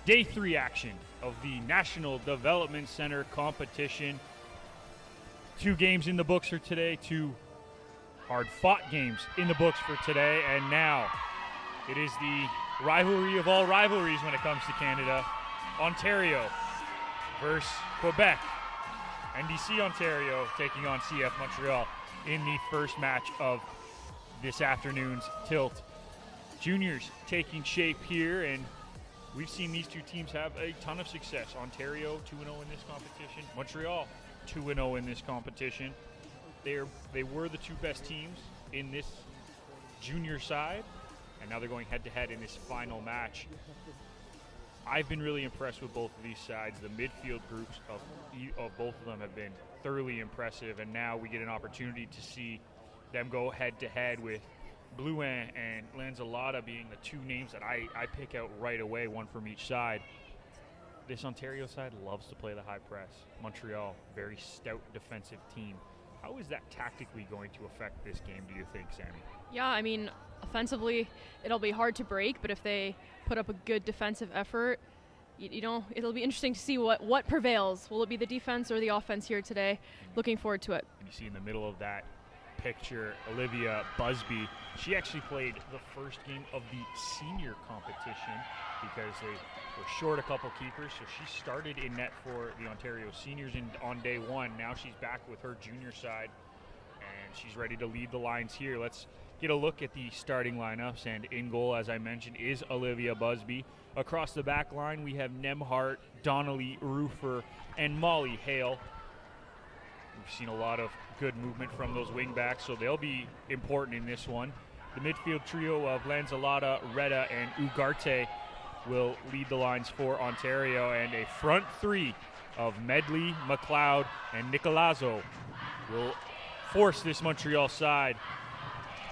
Day 3 action of the National Development Center competition. 2 games in the books for today, 2 hard-fought games in the books for today, and now it is the rivalry of all rivalries when it comes to Canada. Ontario versus Quebec. NDC Ontario taking on CF Montreal in the first match of this afternoon's tilt. Juniors taking shape here, and we've seen these 2 teams have a ton of success. Ontario 2-0 in this competition. Montreal 2-0 in this competition. They were the 2 best teams in this junior side, and now they're going head-to-head in this final match. I've been really impressed with both of these sides. The midfield groups of both of them have been thoroughly impressive, and now we get an opportunity to see them go head-to-head with Blouin and Lanzalota being the 2 names that I pick out right away, one from each side. This Ontario side loves to play the high press. Montreal, very stout defensive team. How is that tactically going to affect this game, do you think, Sammy? Yeah, I mean, offensively, it'll be hard to break, but if they put up a good defensive effort, you know, it'll be interesting to see what prevails. Will it be the defense or the offense here today? Looking forward to it. And you see in the middle of that picture, Olivia Busby. She actually played the first game of the senior competition because they were short a couple keepers, so she started in net for the Ontario seniors on day 1. Now she's back with her junior side, and she's ready to lead the lines here. Let's get a look at the starting lineups, and in goal, as I mentioned, is Olivia Busby. Across the back line, we have Nemhart, Donnelly, Rufer, and Molly Hale. We've seen a lot of good movement from those wing backs, so they'll be important in this one. The midfield trio of Lanzalota, Retta, and Ugarte will lead the lines for Ontario, and a front 3 of Medley, McLeod, and Nicolazzo will force this Montreal side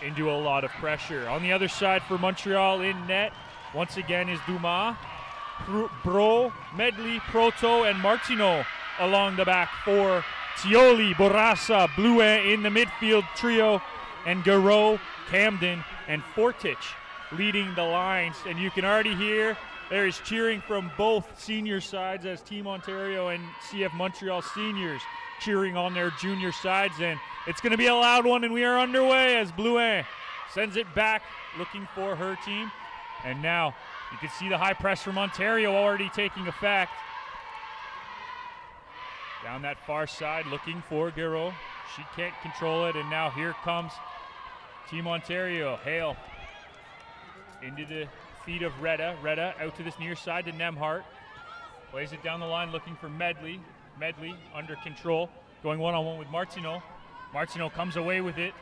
into a lot of pressure. On the other side for Montreal in net, once again is Dumas, Bro, Medley, Proto, and Martineau along the back for Tioli, Borrasa, Blouin in the midfield trio, and Garreau, Camden, and Fortich leading the lines. And you can already hear there is cheering from both senior sides as Team Ontario and CF Montreal seniors cheering on their junior sides. And it's going to be a loud one, and we are underway as Blouin sends it back looking for her team. And now you can see the high press from Ontario already taking effect. Down that far side looking for Garreau. She can't control it, and now here comes Team Ontario. Hale into the feet of Retta. Retta out to this near side to Nemhart. Plays it down the line looking for Medley. Medley under control. Going one-on-one with Martineau. Martineau comes away with it.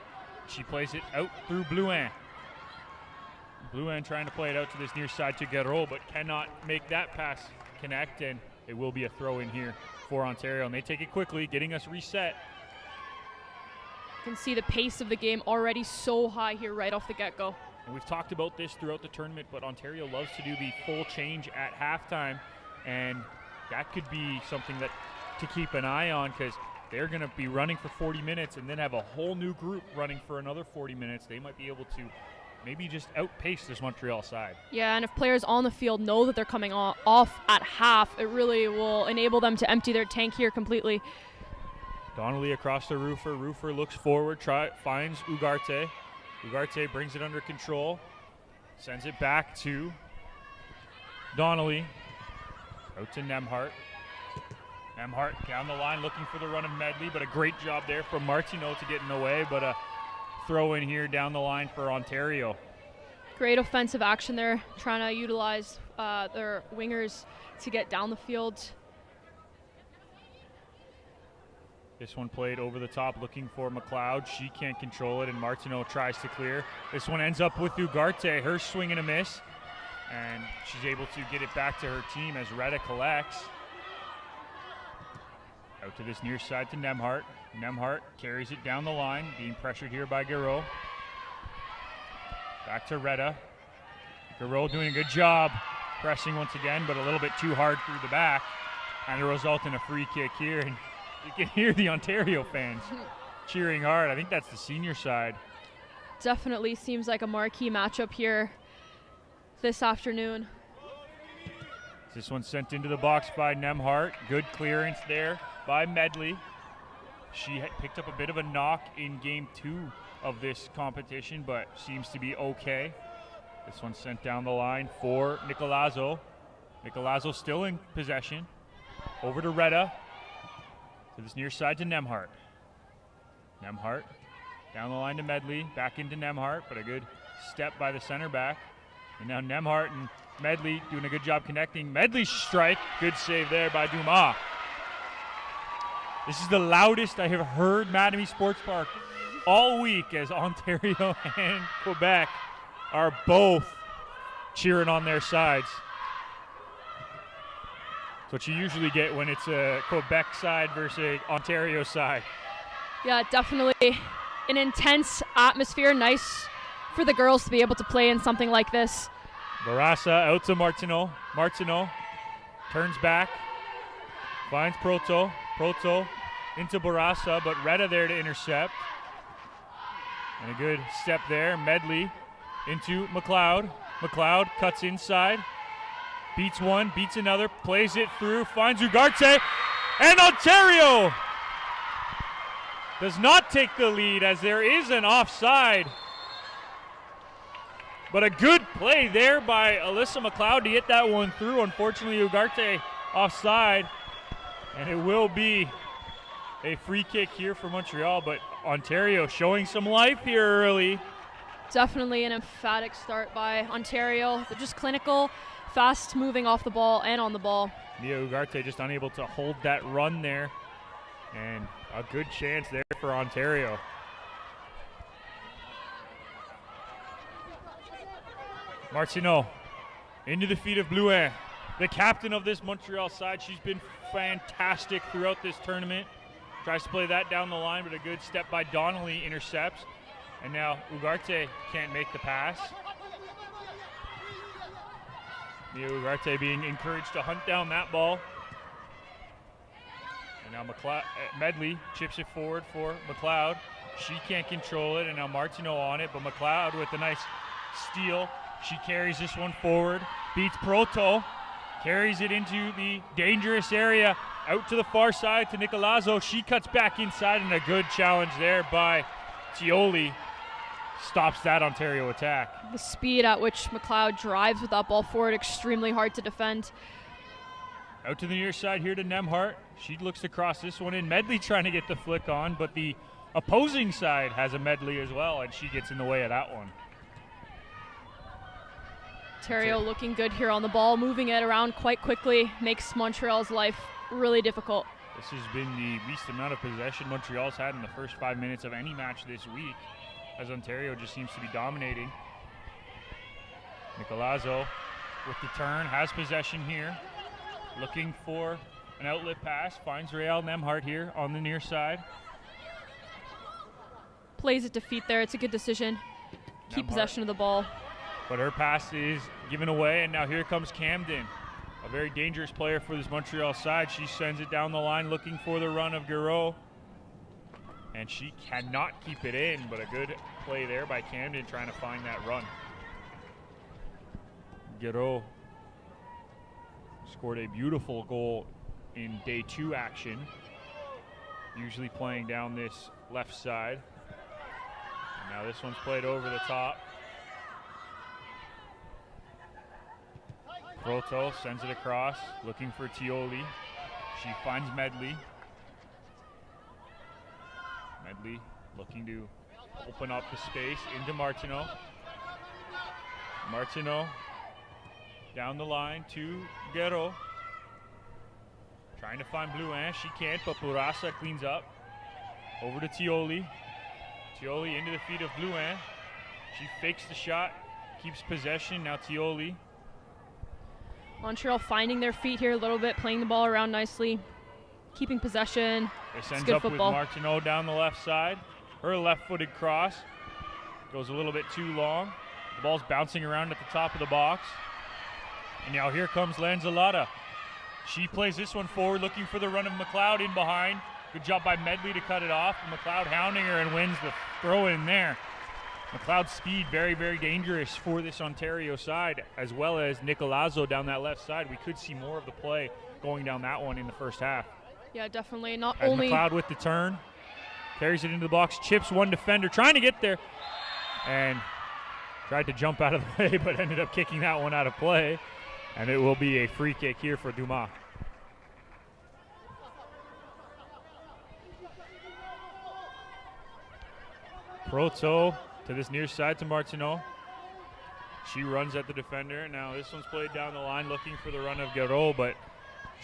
She plays it out through Blouin. Blouin trying to play it out to this near side to Garreau, but cannot make that pass connect, and it will be a throw in here for Ontario, and they take it quickly, getting us reset. You can see the pace of the game already so high here right off the get-go. And we've talked about this throughout the tournament, but Ontario loves to do the full change at halftime, and that could be something that to keep an eye on, because they're going to be running for 40 minutes and then have a whole new group running for another 40 minutes. They might be able to maybe just outpace this Montreal side. Yeah, and if players on the field know that they're coming off at half, it really will enable them to empty their tank here completely. Donnelly across the Rufer. Rufer looks forward, finds Ugarte. Ugarte brings it under control, sends it back to Donnelly. Out to Nemhart. Nemhart down the line looking for the run of Medley, but a great job there from Martineau to get in the way, but a throw in here down the line for Ontario. Great offensive action there, trying to utilize their wingers to get down the field. This one played over the top looking for McLeod. She can't control it, and Martineau tries to clear. This one ends up with Ugarte, her swing and a miss, and she's able to get it back to her team as Retta collects. Out to this near side to Nemhart. Nemhart carries it down the line, being pressured here by Garreau. Back to Retta. Garreau doing a good job pressing once again, but a little bit too hard through the back. And it results in a free kick here. And you can hear the Ontario fans cheering hard. I think that's the senior side. Definitely seems like a marquee matchup here this afternoon. This one's sent into the box by Nemhart. Good clearance there by Medley. She had picked up a bit of a knock in game 2 of this competition, but seems to be okay. This one's sent down the line for Nicolazzo. Nicolazzo still in possession. Over to Retta. To this near side to Nemhart. Nemhart down the line to Medley. Back into Nemhart, but a good step by the center back. And now Nemhart and Medley doing a good job connecting. Medley's strike. Good save there by Dumas. This is the loudest I have heard Mattamy Sports Park all week, as Ontario and Quebec are both cheering on their sides. That's what you usually get when it's a Quebec side versus an Ontario side. Yeah, definitely an intense atmosphere. Nice for the girls to be able to play in something like this. Barassa out to Martineau. Martineau turns back, finds Proto. Proto into Barassa, but Retta there to intercept. And a good step there. Medley into McLeod. McLeod cuts inside. Beats one, beats another, plays it through, finds Ugarte. And Ontario does not take the lead as there is an offside. But a good play there by Alyssa McLeod to get that one through. Unfortunately, Ugarte offside. And it will be a free kick here for Montreal, but Ontario showing some life here early. Definitely an emphatic start by Ontario. They're just clinical, fast moving off the ball and on the ball. Mia Ugarte just unable to hold that run there. And a good chance there for Ontario. Martineau into the feet of Blouin, the captain of this Montreal side. She's been fantastic throughout this tournament. Tries to play that down the line, but a good step by Donnelly intercepts. And now Ugarte can't make the pass. Mia Ugarte being encouraged to hunt down that ball. And now Medley chips it forward for McLeod. She can't control it, and now Martineau on it, but McLeod with a nice steal. She carries this one forward, beats Proto, carries it into the dangerous area, out to the far side to Nicolazzo. She cuts back inside, and a good challenge there by Tioli stops that Ontario attack. The speed at which McLeod drives with that ball forward, extremely hard to defend. Out to the near side here to Nemhart. She looks to cross this one in. Medley trying to get the flick on, but the opposing side has a Medley as well, and she gets in the way of that one. Ontario looking good here on the ball, moving it around quite quickly, makes Montreal's life really difficult. This has been the least amount of possession Montreal's had in the first 5 minutes of any match this week, as Ontario just seems to be dominating. Nicolazzo with the turn, has possession here, looking for an outlet pass, finds Rael Nemhart here on the near side. Plays it to feet there, it's a good decision. Keep possession of the ball. But her pass is given away, and now here comes Camden, a very dangerous player for this Montreal side. She sends it down the line looking for the run of Guerreau, and she cannot keep it in, but a good play there by Camden trying to find that run. Guerreau scored a beautiful goal in day 2 action, usually playing down this left side. And now this one's played over the top. Proto sends it across, looking for Tioli. She finds Medley. Medley looking to open up the space into Martineau. Martineau down the line to Guerreau. Trying to find Blouin. She can't, but Bourassa cleans up. Over to Tioli. Tioli into the feet of Blouin. She fakes the shot, keeps possession. Now Tioli. Montreal finding their feet here a little bit, playing the ball around nicely, keeping possession. It sends good up football. with Martineau down the left side. Her left-footed cross goes a little bit too long. The ball's bouncing around at the top of the box. And now here comes Lanzalata. She plays this one forward, looking for the run of McLeod in behind. Good job by Medley to cut it off. McLeod hounding her and wins the throw in there. McLeod's speed very, very dangerous for this Ontario side, as well as Nicolazzo down that left side. We could see more of the play going down that one in the first half. Yeah, definitely. Not as only McLeod with the turn, carries it into the box, chips one defender, trying to get there, and tried to jump out of the way, but ended up kicking that one out of play, and it will be a free kick here for Dumas. Proto to this near side to Martineau. She runs at the defender. Now this one's played down the line looking for the run of Garot, but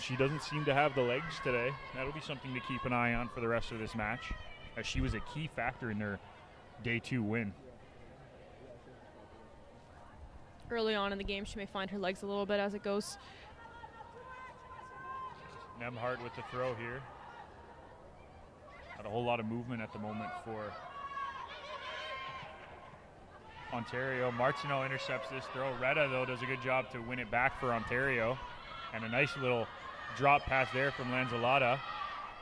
she doesn't seem to have the legs today. That'll be something to keep an eye on for the rest of this match, as she was a key factor in their Day 2 win. Early on in the game, she may find her legs a little bit as it goes. Nemhart with the throw here. Not a whole lot of movement at the moment for Ontario. Martineau intercepts this throw. Retta, though, does a good job to win it back for Ontario. And a nice little drop pass there from Lanzalata.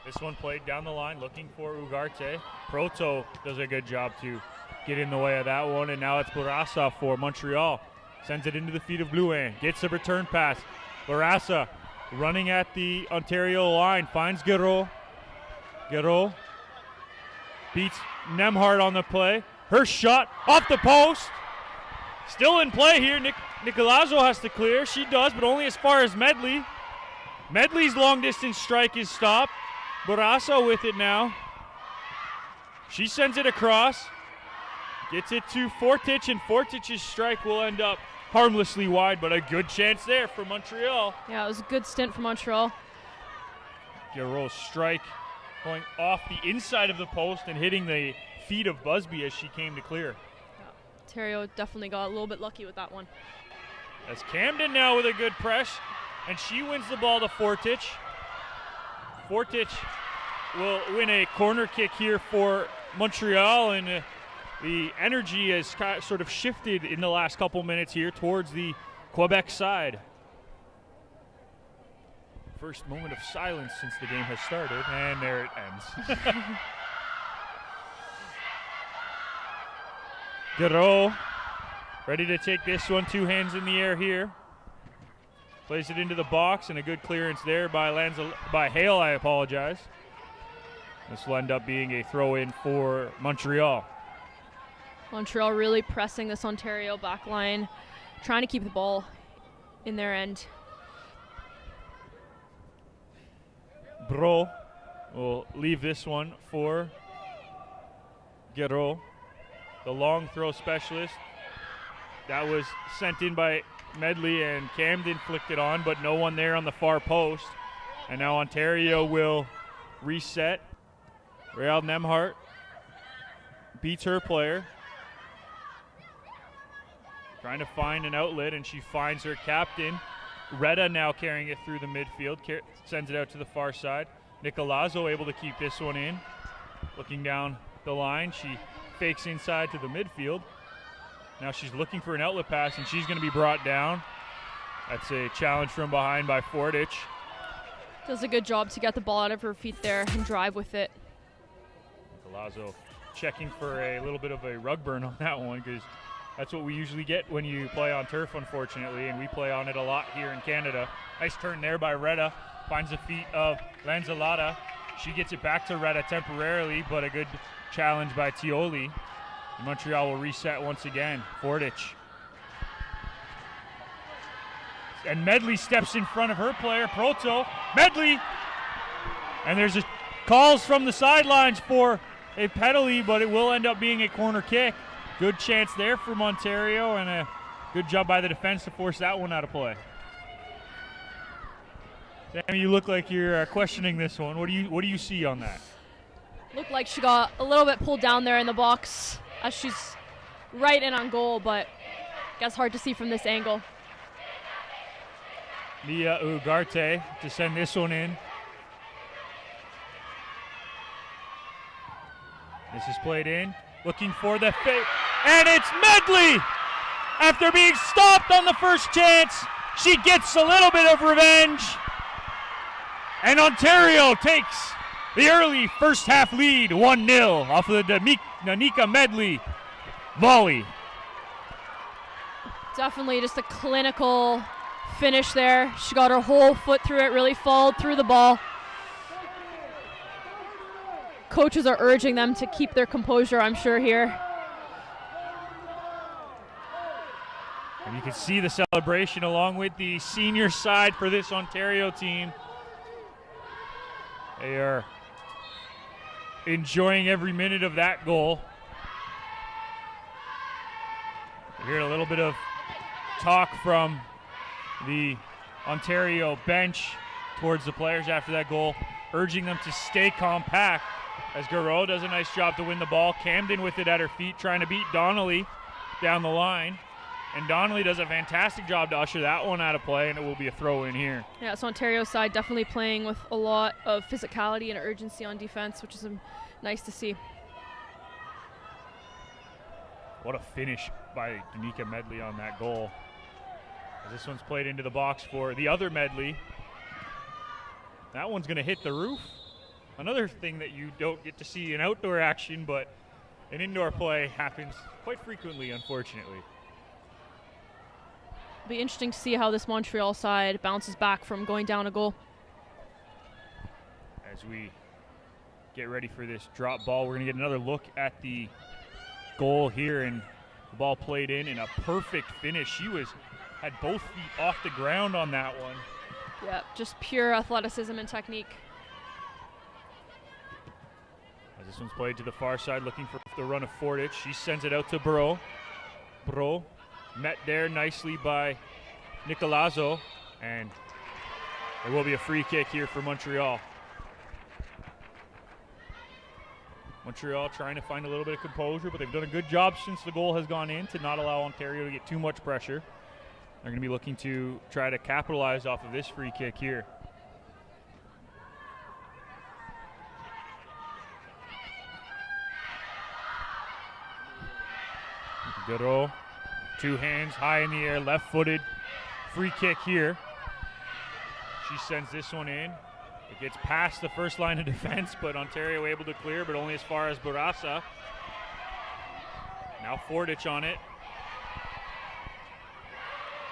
This one played down the line, looking for Ugarte. Proto does a good job to get in the way of that one. And now it's Barassa for Montreal. Sends it into the feet of Blouin. Gets a return pass. Barassa running at the Ontario line. Finds Garot. Garot beats Nemhart on the play. Her shot off the post. Still in play here. Nicolazzo has to clear. She does, but only as far as Medley. Medley's long distance strike is stopped. Barassa with it now. She sends it across. Gets it to Fortich, and Fortich's strike will end up harmlessly wide, but a good chance there for Montreal. Yeah, it was a good stint for Montreal. Garot's strike going off the inside of the post and hitting the feet of Busby as she came to clear. Ontario definitely got a little bit lucky with that one. As Camden now with a good press, and she wins the ball to Fortich. Fortich will win a corner kick here for Montreal, and the energy has sort of shifted in the last couple minutes here towards the Quebec side. First moment of silence since the game has started, and there it ends. Garot ready to take this one, two hands in the air here. Plays it into the box, and a good clearance there by Hale, I apologize. This will end up being a throw-in for Montreal. Montreal really pressing this Ontario back line, trying to keep the ball in their end. Bro will leave this one for Garot, the long throw specialist. That was sent in by Medley, and Camden flicked it on, but no one there on the far post. And now Ontario will reset. Real Nemhart beats her player. Trying to find an outlet, and she finds her captain. Retta now carrying it through the midfield, sends it out to the far side. Nicolazzo able to keep this one in. Looking down the line, she fakes inside to the midfield. Now she's looking for an outlet pass, and she's going to be brought down. That's a challenge from behind by Fortich. Does a good job to get the ball out of her feet there and drive with it. Nicolazzo checking for a little bit of a rug burn on that one, because that's what we usually get when you play on turf, unfortunately, and we play on it a lot here in Canada. Nice turn there by Retta. Finds the feet of Lanzalata. She gets it back to Retta temporarily, but a good challenge by Tioli. Montreal will reset once again. Fortich. And Medley steps in front of her player, Proto. Medley! And there's calls from the sidelines for a penalty, but it will end up being a corner kick. Good chance there from Ontario, and a good job by the defense to force that one out of play. Sammy, you look like you're questioning this one. What do you see on that? Looked like she got a little bit pulled down there in the box as she's right in on goal, but I guess hard to see from this angle. Mia Ugarte to send this one in. This is played in. Looking for the fake, and it's Medley! After being stopped on the first chance, she gets a little bit of revenge. And Ontario takes the early first half lead, 1-0 off of the Nanika Medley. Volley. Definitely just a clinical finish there. She got her whole foot through it, really followed through the ball. Coaches are urging them to keep their composure, I'm sure, here. And you can see the celebration along with the senior side for this Ontario team. They are enjoying every minute of that goal. We heard a little bit of talk from the Ontario bench towards the players after that goal, urging them to stay compact as Garreau does a nice job to win the ball. Camden with it at her feet, trying to beat Donnelly down the line. And Donnelly does a fantastic job to usher that one out of play, and it will be a throw in here. Yeah, so Ontario's side definitely playing with a lot of physicality and urgency on defense, which is nice to see. What a finish by Danica Medley on that goal. As this one's played into the box for the other Medley. That one's going to hit the roof. Another thing that you don't get to see in outdoor action, but in indoor play happens quite frequently, unfortunately. It'll be interesting to see how this Montreal side bounces back from going down a goal. As we get ready for this drop ball, we're going to get another look at the goal here, and the ball played in a perfect finish. She had both feet off the ground on that one. Yeah, just pure athleticism and technique. As this one's played to the far side, looking for the run of Fordich. She sends it out to Bro. Bro met there nicely by Nicolazzo, and there will be a free kick here for Montreal. Montreal trying to find a little bit of composure, but they've done a good job since the goal has gone in to not allow Ontario to get too much pressure. They're going to be looking to try to capitalize off of this free kick here. Garreau, two hands high in the air, left-footed, free kick here. She sends this one in. It gets past the first line of defense, but Ontario able to clear, but only as far as Barassa. Now Fordich on it.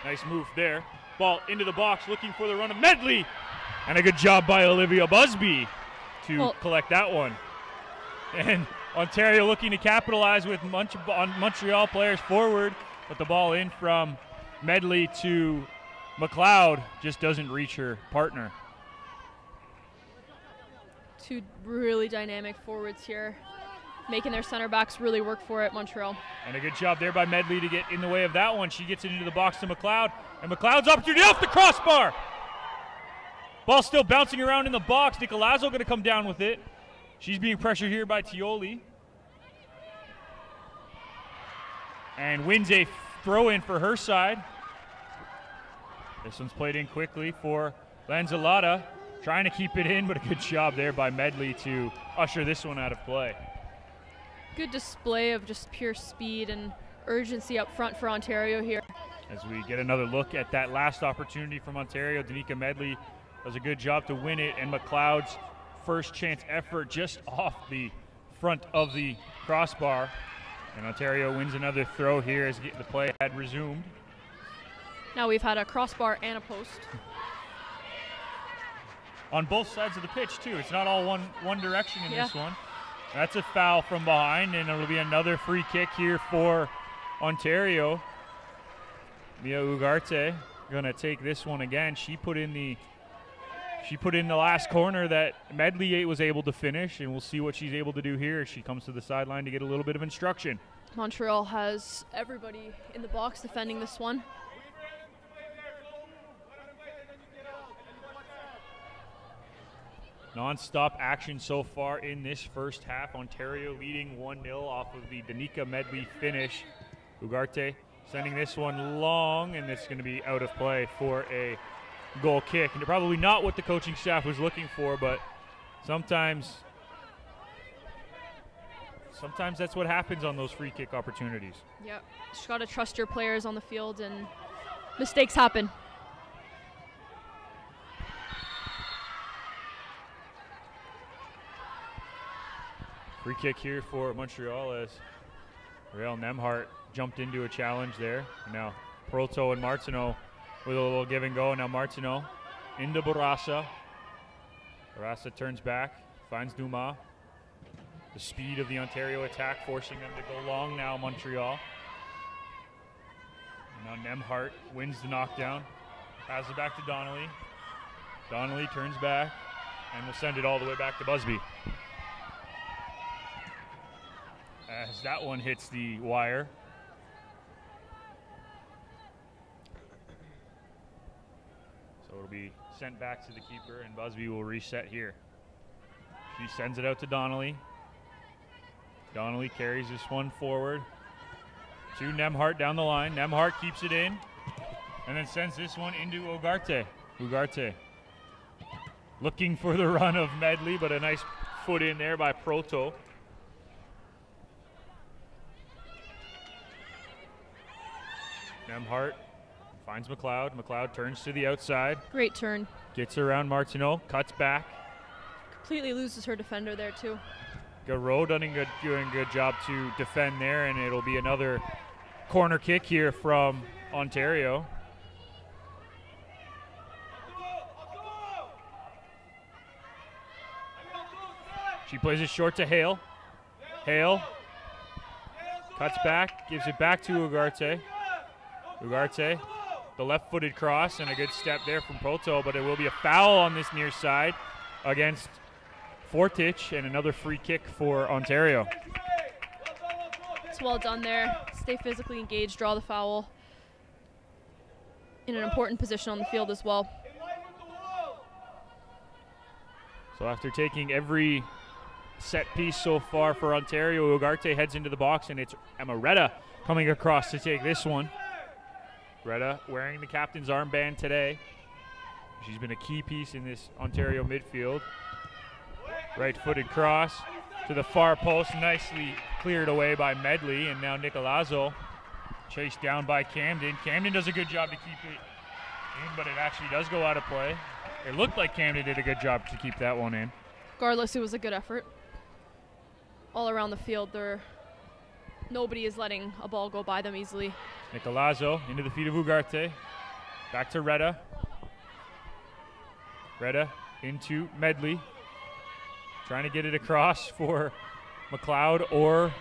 Nice move there. Ball into the box, looking for the run of Medley. And a good job by Olivia Busby to collect that one. And Ontario looking to capitalize with Montreal players forward, but the ball in from Medley to McLeod just doesn't reach her partner. Two really dynamic forwards here, making their center backs really work for it, Montreal. And a good job there by Medley to get in the way of that one. She gets it into the box to McLeod, and McLeod's opportunity off the crossbar. Ball still bouncing around in the box. Nicolazzo going to come down with it. She's being pressured here by Tioli. And wins a throw-in for her side. This one's played in quickly for Lanzalata. Trying to keep it in, but a good job there by Medley to usher this one out of play. Good display of just pure speed and urgency up front for Ontario here. As we get another look at that last opportunity from Ontario, Danica Medley does a good job to win it, and McLeod's first chance effort just off the front of the crossbar. And Ontario wins another throw here as the play had resumed. Now we've had a crossbar and a post. On both sides of the pitch, too. It's not all one direction in this one. That's a foul from behind, and it'll be another free kick here for Ontario. Mia Ugarte going to take this one again. She put in the last corner that Medley was able to finish, and we'll see what she's able to do here as she comes to the sideline to get a little bit of instruction. Montreal has everybody in the box defending this one. Non-stop action so far in this first half. Ontario leading 1-0 off of the Danica Medley finish. Ugarte sending this one long, and it's going to be out of play for a goal kick. And probably not what the coaching staff was looking for, but sometimes that's what happens on those free kick opportunities. Yep, just got to trust your players on the field, and mistakes happen. Free kick here for Montreal as Real Nemhart jumped into a challenge there. Now Proto and Martineau with a little give and go. Now Martineau into Bourassa. Bourassa turns back, finds Dumas. The speed of the Ontario attack forcing them to go long now, Montreal. And now Nemhart wins the knockdown. Passes it back to Donnelly. Donnelly turns back and will send it all the way back to Busby. As that one hits the wire. So it'll be sent back to the keeper, and Busby will reset here. She sends it out to Donnelly. Donnelly carries this one forward to Nemhart down the line. Nemhart keeps it in and then sends this one into Ugarte. Ugarte looking for the run of Medley, but a nice foot in there by Proto. Nemhart finds McLeod. McLeod turns to the outside. Great turn. Gets around Martineau, cuts back. Completely loses her defender there too. Garreau doing a good job to defend there, and it'll be another corner kick here from Ontario. She plays it short to Hale. Hale cuts back, gives it back to Ugarte. Ugarte, the left-footed cross, and a good step there from Proto, but it will be a foul on this near side against Fortich, and another free kick for Ontario. It's well done there. Stay physically engaged, draw the foul. In an important position on the field as well. So after taking every set piece so far for Ontario, Ugarte heads into the box, and it's Amaretta coming across to take this one. Retta wearing the captain's armband today. She's been a key piece in this Ontario midfield. Right-footed cross to the far post, nicely cleared away by Medley, and now Nicolazzo chased down by Camden. Camden does a good job to keep it in, but it actually does go out of play. It looked like Camden did a good job to keep that one in. Regardless, it was a good effort. All around the field, nobody is letting a ball go by them easily. Nicolazzo into the feet of Ugarte. Back to Retta. Retta into Medley. Trying to get it across for McLeod or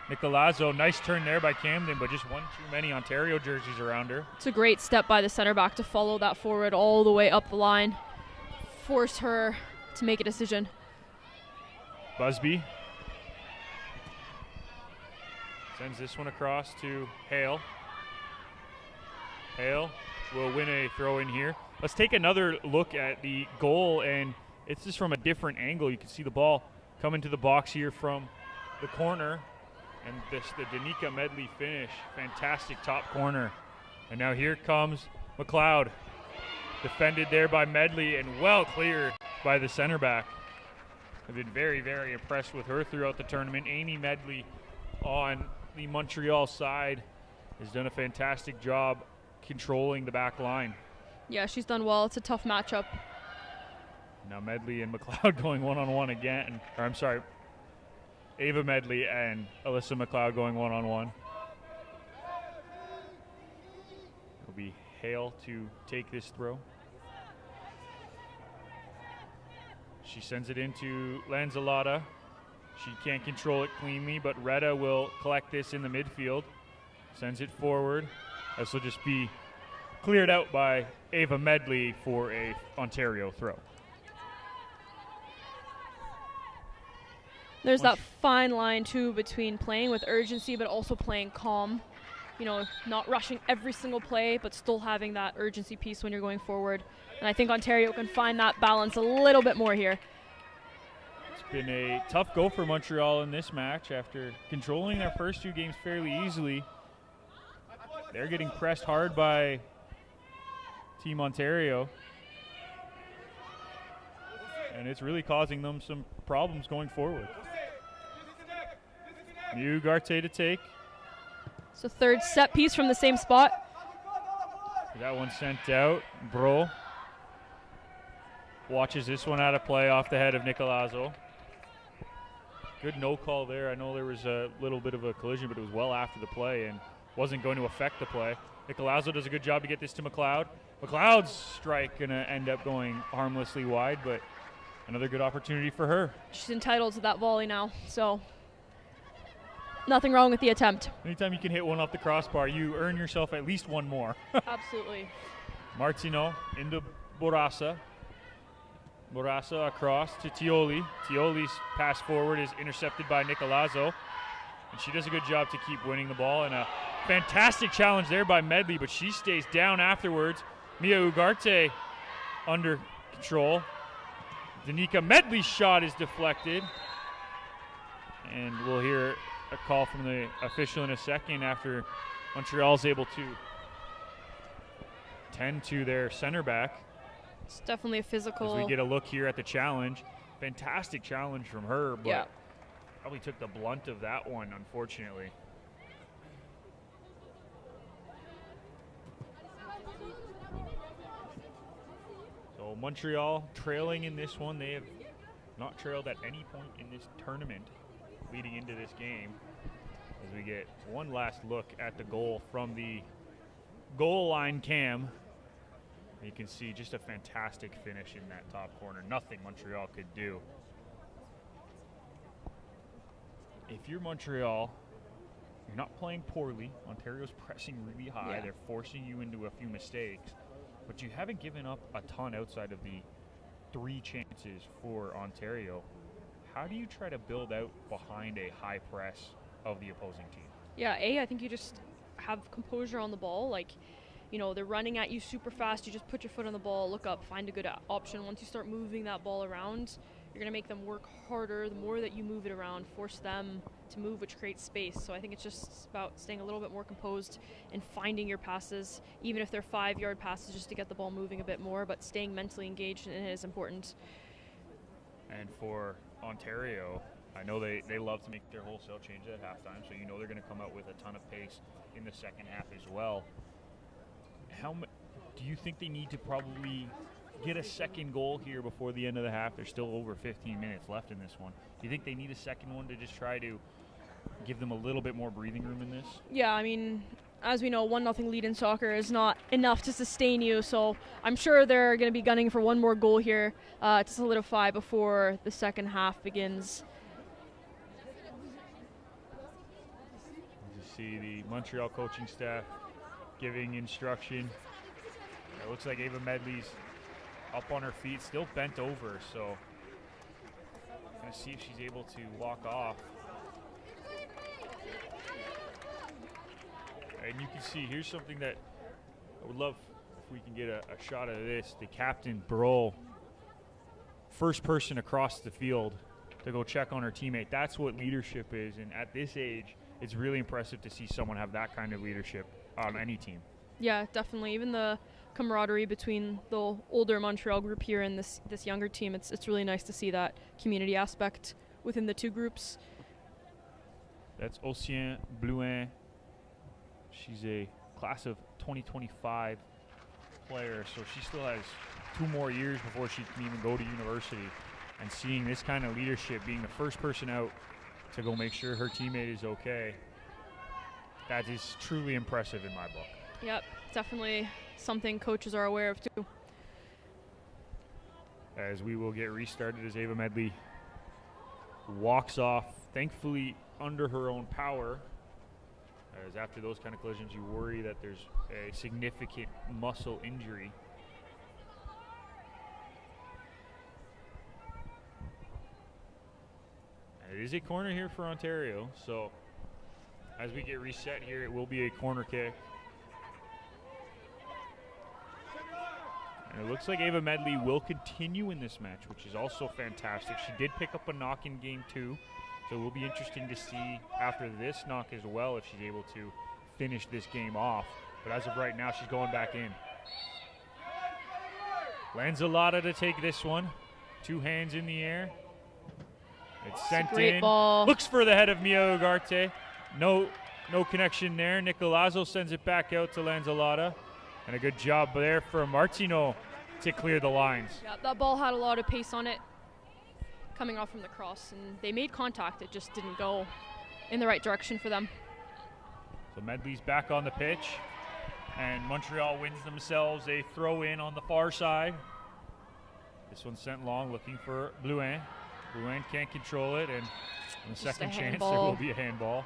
Nicolazzo. Nice turn there by Camden, but just one too many Ontario jerseys around her. It's a great step by the center back to follow that forward all the way up the line. Force her to make a decision. Busby sends this one across to Hale. Hale will win a throw in here. Let's take another look at the goal, and it's just from a different angle. You can see the ball coming to the box here from the corner, and the Danica Medley finish. Fantastic top corner. And now here comes McLeod. Defended there by Medley and well cleared by the center back. I've been very, very impressed with her throughout the tournament. Amy Medley on the Montreal side has done a fantastic job controlling the back line. Yeah, she's done well. It's a tough matchup. Now Medley and McLeod going one-on-one again. Or I'm sorry, Ava Medley and Alyssa McLeod going one-on-one. It'll be Hale to take this throw. She sends it into Lanzalota. She can't control it cleanly, but Retta will collect this in the midfield. Sends it forward. This will just be cleared out by Ava Medley for a Ontario throw. There's that fine line, too, between playing with urgency but also playing calm. You know, not rushing every single play, but still having that urgency piece when you're going forward. And I think Ontario can find that balance a little bit more here. It's been a tough go for Montreal in this match after controlling their first two games fairly easily. They're getting pressed hard by Team Ontario, and it's really causing them some problems going forward. Ugarte to take. So third set piece from the same spot. That one sent out. Bro watches this one out of play off the head of Nicolazzo. Good no call there. I know there was a little bit of a collision, but it was well after the play and wasn't going to affect the play. Nicolazzo does a good job to get this to McLeod. McLeod's strike going to end up going harmlessly wide, but another good opportunity for her. She's entitled to that volley now, so nothing wrong with the attempt. Anytime you can hit one off the crossbar, you earn yourself at least one more. Absolutely. Martino into Bourassa. Bourassa across to Tioli. Tioli's pass forward is intercepted by Nicolazzo. And she does a good job to keep winning the ball. And a fantastic challenge there by Medley, but she stays down afterwards. Mia Ugarte under control. Danica Medley's shot is deflected. And we'll hear a call from the official in a second after Montreal's able to tend to their center back. It's definitely a physical. As we get a look here at the challenge. Fantastic challenge from her, but yeah, probably took the blunt of that one, unfortunately. So Montreal trailing in this one. They have not trailed at any point in this tournament leading into this game. As we get one last look at the goal from the goal line cam. You can see just a fantastic finish in that top corner. Nothing Montreal could do. If you're Montreal, you're not playing poorly. Ontario's pressing really high. Yeah. They're forcing you into a few mistakes. But you haven't given up a ton outside of the 3 chances for Ontario. How do you try to build out behind a high press of the opposing team? Yeah, I think you just have composure on the ball. Like, you know, they're running at you super fast. You just put your foot on the ball, look up, find a good option. Once you start moving that ball around, you're going to make them work harder. The more that you move it around, force them to move, which creates space. So I think it's just about staying a little bit more composed and finding your passes, even if they're 5-yard passes, just to get the ball moving a bit more. But staying mentally engaged in it is important. And for Ontario, I know they love to make their wholesale change at halftime, so you know they're going to come out with a ton of pace in the second half as well. Do you think they need to probably get a second goal here before the end of the half? There's still over 15 minutes left in this one. Do you think they need a second one to just try to give them a little bit more breathing room in this? Yeah, I mean, as we know, 1-0 lead in soccer is not enough to sustain you, so I'm sure they're going to be gunning for one more goal here to solidify before the second half begins. You see the Montreal coaching staff giving instruction. It looks like Ava Medley's up on her feet, still bent over, so gonna see if she's able to walk off. And you can see here's something that I would love if we can get a shot of this. The captain, Bro, first person across the field to go check on her teammate. That's what leadership is, and at this age, it's really impressive to see someone have that kind of leadership on any team. Yeah, definitely. Even the camaraderie between the older Montreal group here and this younger team, it's really nice to see that community aspect within the two groups. That's Océane Blouin. She's a class of 2025 player, so she still has 2 more years before she can even go to university. And seeing this kind of leadership, being the first person out to go make sure her teammate is okay, that is truly impressive in my book. Yep, definitely something coaches are aware of too. As we will get restarted as Ava Medley walks off, thankfully under her own power, as after those kind of collisions you worry that there's a significant muscle injury. And it is a corner here for Ontario, so as we get reset here, it will be a corner kick. And it looks like Ava Medley will continue in this match, which is also fantastic. She did pick up a knock in game 2, so it will be interesting to see after this knock as well if she's able to finish this game off. But as of right now, she's going back in. Lanzolata to take this one. 2 hands in the air. It's sent Great in. ball. Looks for the head of Mia Ugarte. No connection there. Nicolazzo sends it back out to Lanzolata. And a good job there for Martino to clear the lines. Yeah, that ball had a lot of pace on it. coming off from the cross, and they made contact. It just didn't go in the right direction for them. So Medley's back on the pitch, and Montreal wins themselves a throw-in on the far side. This one's sent long, looking for Blouin. Blouin can't control it, and on the second chance, there will be a handball.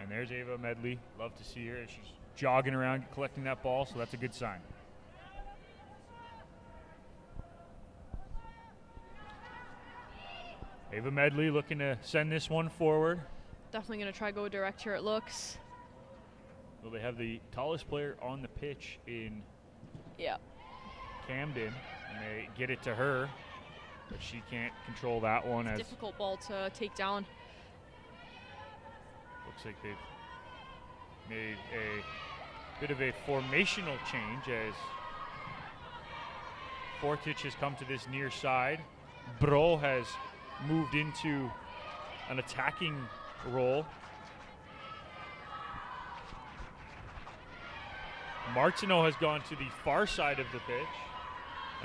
And there's Ava Medley. Love to see her as she's jogging around collecting that ball, so that's a good sign. Ava Medley looking to send this one forward. Definitely going to try go direct here, it looks. Well, they have the tallest player on the pitch in Camden, and they get it to her, but she can't control that one. It's a difficult ball to take down. Looks like they've made a bit of a formational change as Fortich has come to this near side. Bro has moved into an attacking role. Martineau has gone to the far side of the pitch,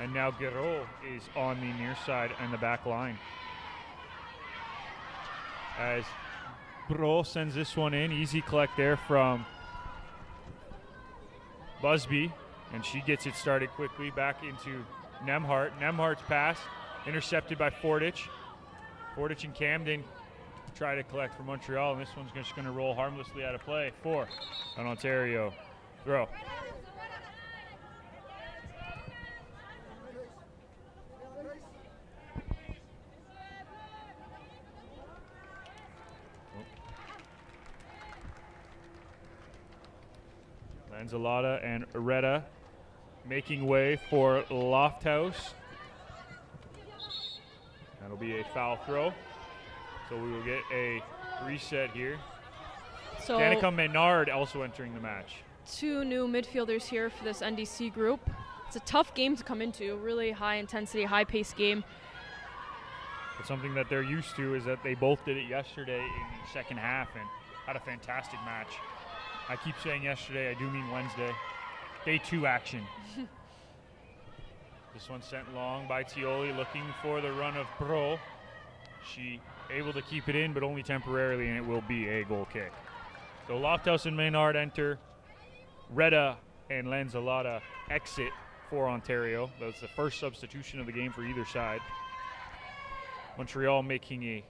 and now Guerreau is on the near side and the back line. As Bro sends this one in, easy collect there from Busby, and she gets it started quickly back into Nemhart. Nemhart's pass intercepted by Fortich. Fortich and Camden try to collect for Montreal, and this one's just going to roll harmlessly out of play for an Ontario throw. Lanzalota and Areta making way for Lofthouse. That'll be a foul throw. So we will get a reset here. So Danica Menard also entering the match. 2 new midfielders here for this NDC group. It's a tough game to come into, really high intensity, high paced game. But something that they're used to is that they both did it yesterday in the second half and had a fantastic match. I keep saying yesterday, I do mean Wednesday. Day 2 action. This one sent long by Tioli, looking for the run of Bro. She able to keep it in, but only temporarily, and it will be a goal kick. So Lofthouse and Maynard enter. Reda and Lanzalota exit for Ontario. That's the first substitution of the game for either side. Montreal making a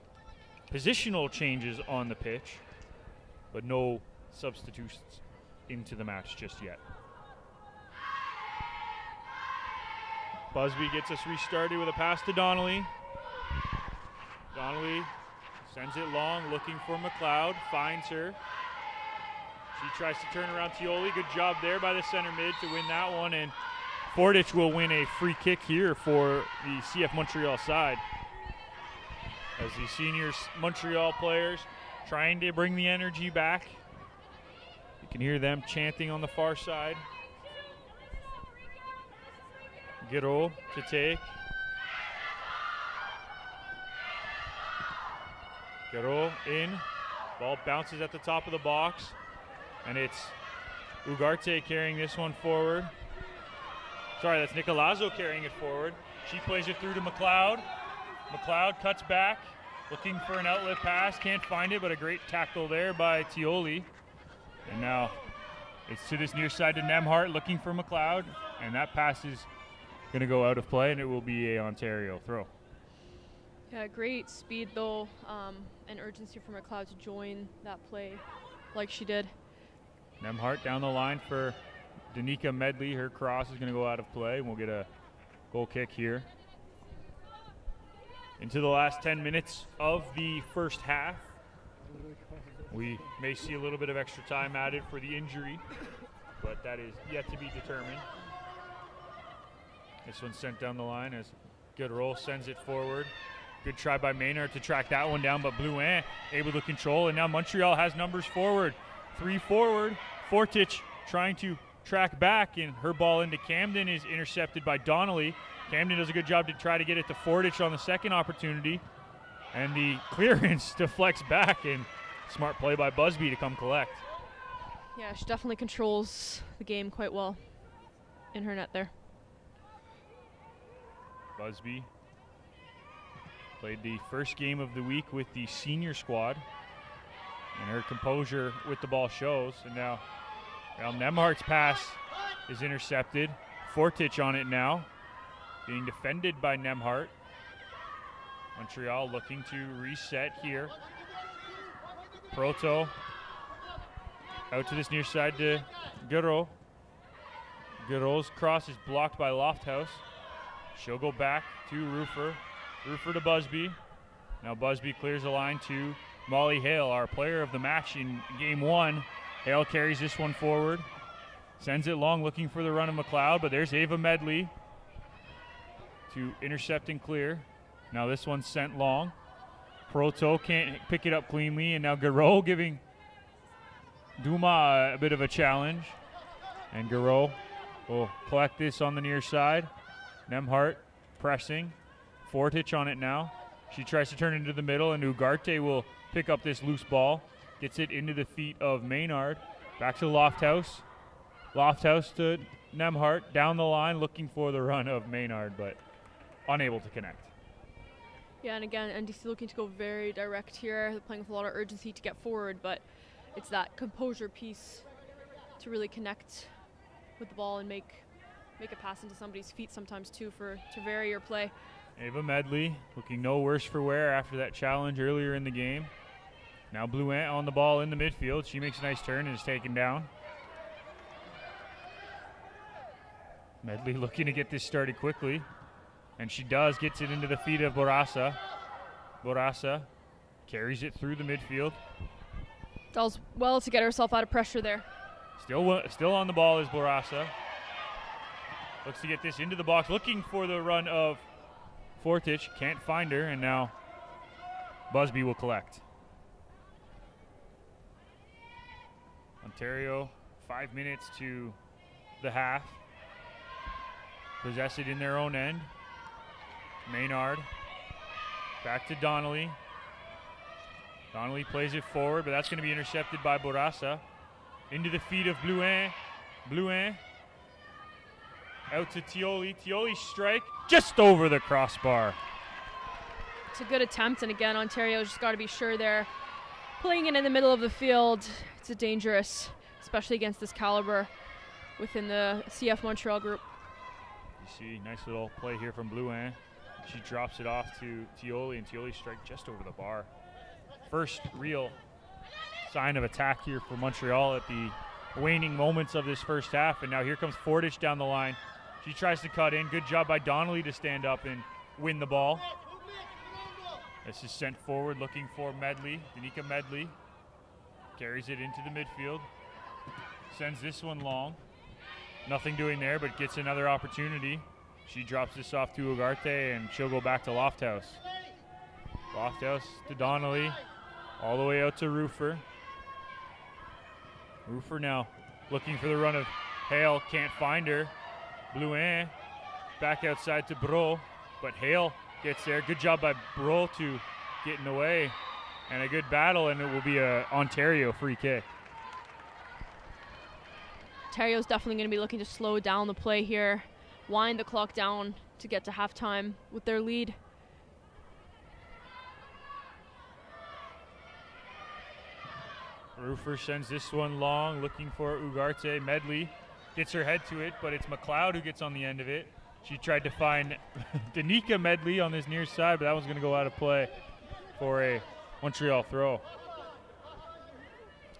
positional changes on the pitch, but no substitutions into the match just yet. Busby gets us restarted with a pass to Donnelly. Donnelly sends it long, looking for McLeod, finds her. She tries to turn around Tioli. Good job there by the center mid to win that one, and Fortich will win a free kick here for the CF Montreal side. As the senior Montreal players trying to bring the energy back. You can hear them chanting on the far side. Guerreau to take. Guerreau in. Ball bounces at the top of the box. And it's Ugarte carrying this one forward. Sorry, that's Nicolazzo carrying it forward. She plays it through to McLeod. McLeod cuts back, looking for an outlet pass. Can't find it, but a great tackle there by Tioli. And now it's to this near side to Nemhart, looking for McLeod. And that pass is going to go out of play, and it will be a Ontario throw. Yeah, great speed though, and urgency for McLeod to join that play like she did. Nemhart down the line for Danica Medley. Her cross is going to go out of play, and we'll get a goal kick here. Into the last 10 minutes of the first half. We may see a little bit of extra time added for the injury, but that is yet to be determined. This one's sent down the line as Guerreau sends it forward. Good try by Maynard to track that one down, but Blouin able to control, and now Montreal has numbers forward. 3 forward. Fortich trying to track back, and her ball into Camden is intercepted by Donnelly. Camden does a good job to try to get it to Fortich on the second opportunity, and the clearance deflects back, and smart play by Busby to come collect. Yeah, she definitely controls the game quite well in her net there. Busby played the first game of the week with the senior squad, and her composure with the ball shows. And now Nemhart's pass is intercepted. Fortich on it now, being defended by Nemhart. Montreal looking to reset here. Proto out to this near side to Guerreau. Guerreau's cross is blocked by Lofthouse. She'll go back to Roofer. Roofer to Busby. Now Busby clears the line to Molly Hale, our player of the match in game 1. Hale carries this one forward. Sends it long, looking for the run of McLeod, but there's Ava Medley to intercept and clear. Now this one's sent long. Proto can't pick it up cleanly, and now Guerreau giving Duma a bit of a challenge. And Guerreau will collect this on the near side. Nemhart pressing. Fortich on it now. She tries to turn into the middle, and Ugarte will pick up this loose ball. Gets it into the feet of Maynard. Back to Lofthouse. Lofthouse to Nemhart. Down the line, looking for the run of Maynard, but unable to connect. Yeah, and again, NDC looking to go very direct here. They're playing with a lot of urgency to get forward, but it's that composure piece to really connect with the ball and make a pass into somebody's feet sometimes too to vary your play. Ava Medley looking no worse for wear after that challenge earlier in the game. Now Blouin on the ball in the midfield. She makes a nice turn and is taken down. Medley looking to get this started quickly. And she does, gets it into the feet of Bourassa. Bourassa carries it through the midfield. Does well to get herself out of pressure there. Still on the ball is Bourassa. Looks to get this into the box, looking for the run of Fortich. Can't find her, and now Busby will collect. Ontario, 5 minutes to the half. Possess it in their own end. Maynard back to Donnelly. Donnelly plays it forward, but that's going to be intercepted by Bourassa. Into the feet of Blouin. Blouin out to Tioli. Tioli's strike just over the crossbar. It's a good attempt, and again, Ontario's just got to be sure they're playing it in the middle of the field. It's a dangerous, especially against this caliber within the CF Montreal group. You see, nice little play here from Blouin. She drops it off to Tioli, and Tioli strike just over the bar. First real sign of attack here for Montreal at the waning moments of this first half, and now here comes Fortich down the line. She tries to cut in. Good job by Donnelly to stand up and win the ball. This is sent forward, looking for Medley. Danica Medley carries it into the midfield. Sends this one long. Nothing doing there, but gets another opportunity. She drops this off to Ugarte, and she'll go back to Lofthouse. Lofthouse to Donnelly, all the way out to Roofer. Roofer now looking for the run of Hale, can't find her. Blouin back outside to Bro, but Hale gets there. Good job by Bro to get in the way, and a good battle, and it will be a Ontario free kick. Ontario's definitely going to be looking to slow down the play here, wind the clock down to get to halftime with their lead. Roofer sends this one long, looking for Ugarte. Medley gets her head to it, but it's McLeod who gets on the end of it. She tried to find Danica Medley on this near side, but that one's going to go out of play for a Montreal throw.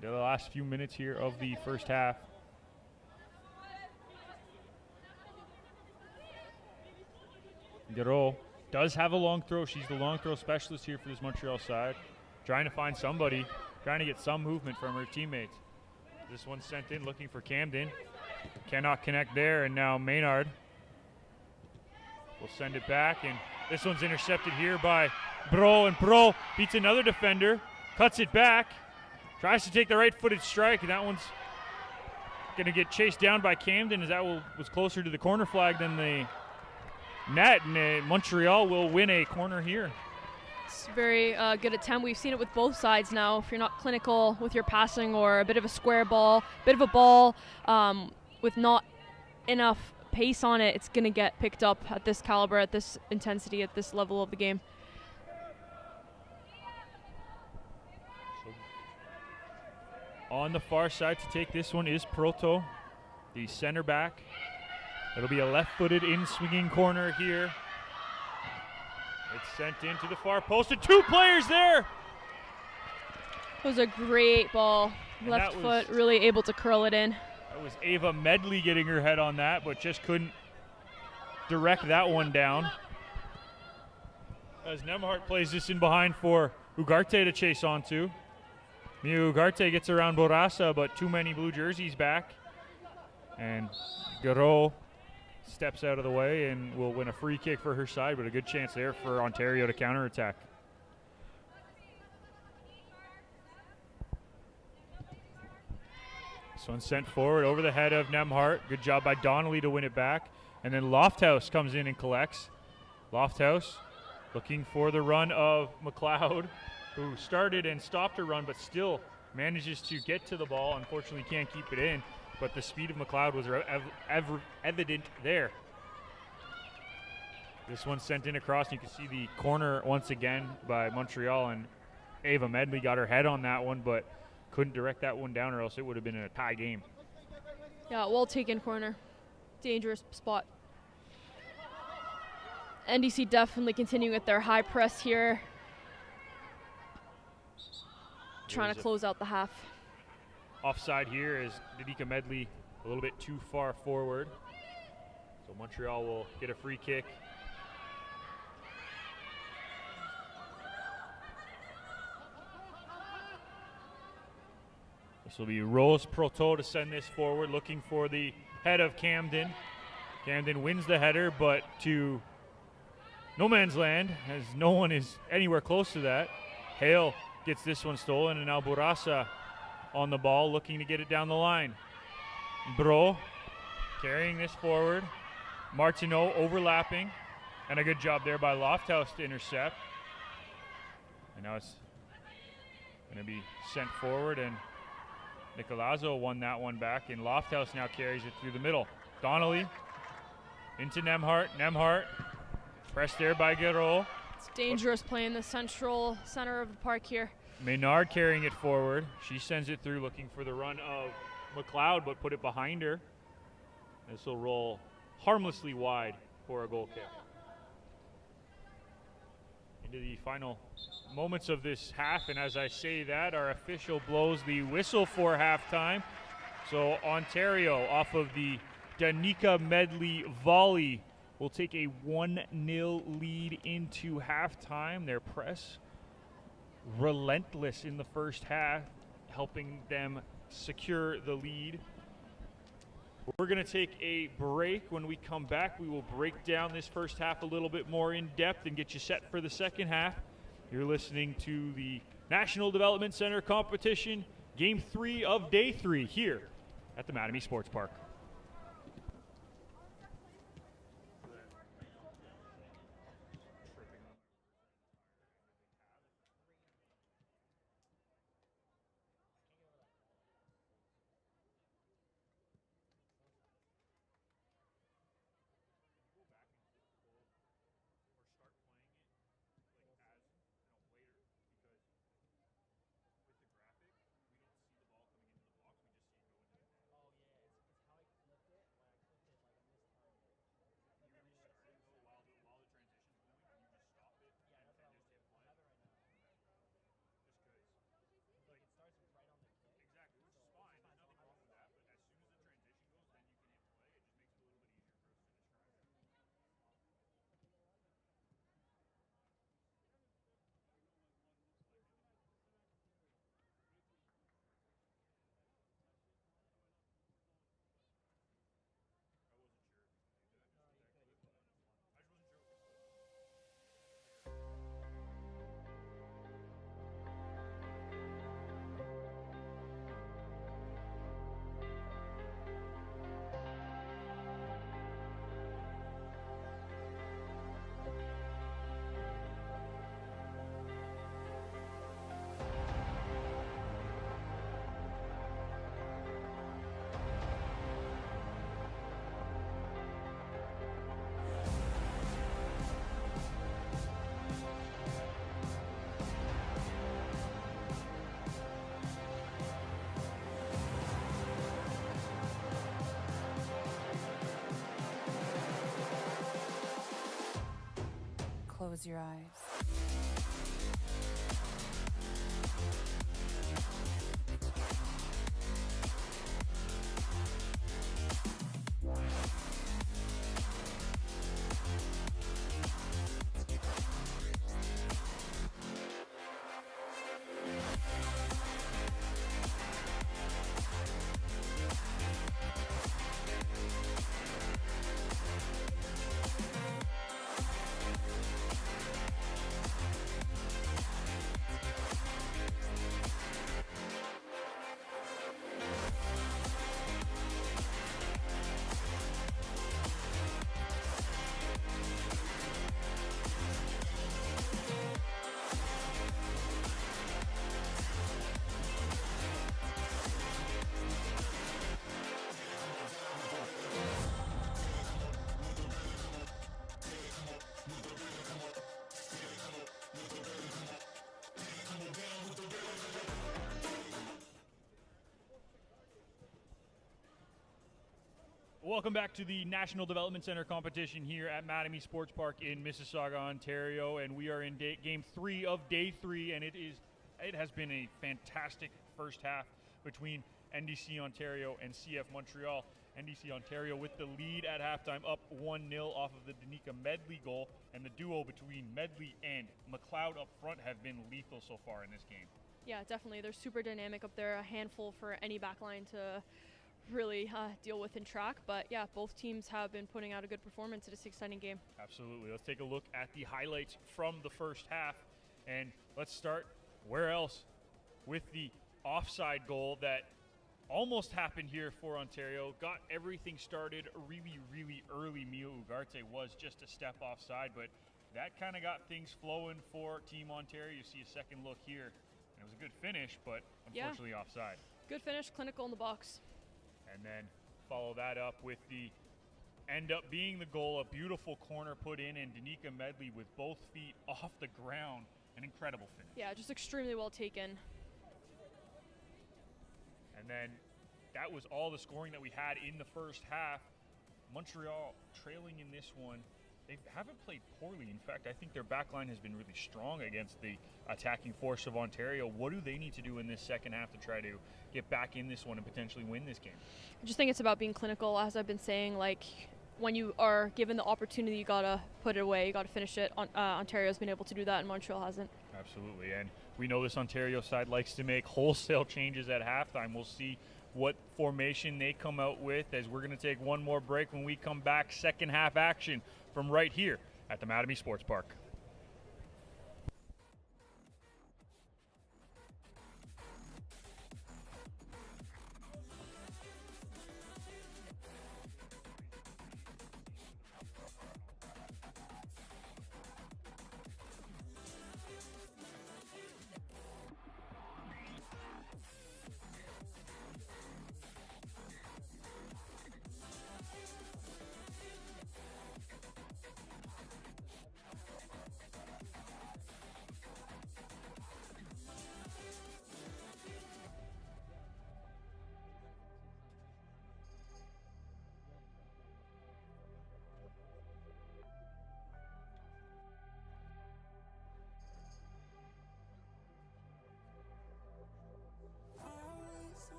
The last few minutes here of the first half. Guerreau does have a long throw. She's the long throw specialist here for this Montreal side. Trying to find somebody, trying to get some movement from her teammates. This one's sent in, looking for Camden. Cannot connect there, and now Maynard will send it back, and this one's intercepted here by Bro, and Bro beats another defender, cuts it back, tries to take the right-footed strike, and that one's going to get chased down by Camden, as that was closer to the corner flag than the net, and Montreal will win a corner here. It's a very good attempt. We've seen it with both sides now. If you're not clinical with your passing, or a bit of a square ball, bit of a ball with not enough pace on it, it's going to get picked up at this caliber, at this intensity, at this level of the game. On the far side to take this one is Proto, the center back. It'll be a left-footed in-swinging corner here. It's sent into the far post, and 2 players there. It was a great ball. And Left foot really able to curl it in. That was Ava Medley getting her head on that, but just couldn't direct that one down. As Nemhart plays this in behind for Ugarte to chase onto. Mia Ugarte gets around Borasa, but too many blue jerseys back. And Garot steps out of the way and will win a free kick for her side, but a good chance there for Ontario to counterattack. This one sent forward over the head of Nemhart. Good job by Donnelly to win it back. And then Lofthouse comes in and collects. Lofthouse looking for the run of McLeod, who started and stopped her run, but still manages to get to the ball. Unfortunately, can't keep it in, but the speed of McLeod was evident there. This one sent in across. You can see the corner once again by Montreal, and Ava Medley got her head on that one, but couldn't direct that one down, or else it would have been a tie game. Yeah, well taken corner. Dangerous spot. NDC definitely continuing with their high press here. Trying to close out the half. Offside here is Danica Medley a little bit too far forward. So Montreal will get a free kick. This will be Rose Proto to send this forward, looking for the head of Camden. Camden wins the header, but to no man's land, as no one is anywhere close to that. Hale gets this one stolen, and now Burasa on the ball, looking to get it down the line. Bro carrying this forward. Martineau overlapping, and a good job there by Lofthouse to intercept. And now it's going to be sent forward, and Nicolazzo won that one back, and Lofthouse now carries it through the middle. Donnelly into Nemhart. Nemhart pressed there by Guerrero. It's dangerous playing the center of the park here. Maynard carrying it forward. She sends it through, looking for the run of McLeod, but put it behind her. This will roll harmlessly wide for a goal kick. Into the final moments of this half, and as I say that, our official blows the whistle for halftime. So Ontario, off of the Danica Medley volley, will take a 1-0 lead into halftime. Their press relentless in the first half, helping them secure the lead. We're going to take a break. When we come back, we will break down this first half a little bit more in depth and get you set for the second half. You're listening to the National Development Center competition, Game 3 of Day 3 here at the Mattamy Sports Park. close your eyes. Welcome back to the National Development Center competition here at Mattamy Sports Park in Mississauga, Ontario, and we are in game 3 of day 3, and it has been a fantastic first half between NDC Ontario and CF Montreal. NDC Ontario with the lead at halftime, up 1-0 off of the Danica Medley goal, and the duo between Medley and McLeod up front have been lethal so far in this game. Yeah, definitely. They're super dynamic up there, a handful for any backline to really deal with in track. But yeah, both teams have been putting out a good performance. It's an exciting game. Absolutely. Let's take a look at the highlights from the first half, and let's start where else with the offside goal that almost happened here for Ontario. Got everything started really early. Mio Ugarte was just a step offside, but that kind of got things flowing for Team Ontario. You see a second look here, and it was a good finish, but unfortunately offside. Good finish, clinical in the box. And then follow that up with the end up being the goal, a beautiful corner put in, and Danica Medley with both feet off the ground. An incredible finish. Yeah, just extremely well taken. And then that was all the scoring that we had in the first half. Montreal trailing in this one. They haven't played poorly. In fact, I think their back line has been really strong against the attacking force of Ontario. What do they need to do in this second half to try to get back in this one and potentially win this game? I just think it's about being clinical, as I've been saying. Like, when you are given the opportunity, you gotta put it away, you gotta finish it. Ontario's been able to do that, and Montreal hasn't. Absolutely, and we know this Ontario side likes to make wholesale changes at halftime. We'll see what formation they come out with, as we're going to take one more break. When we come back, second half action from right here at the Mattamy Sports Park.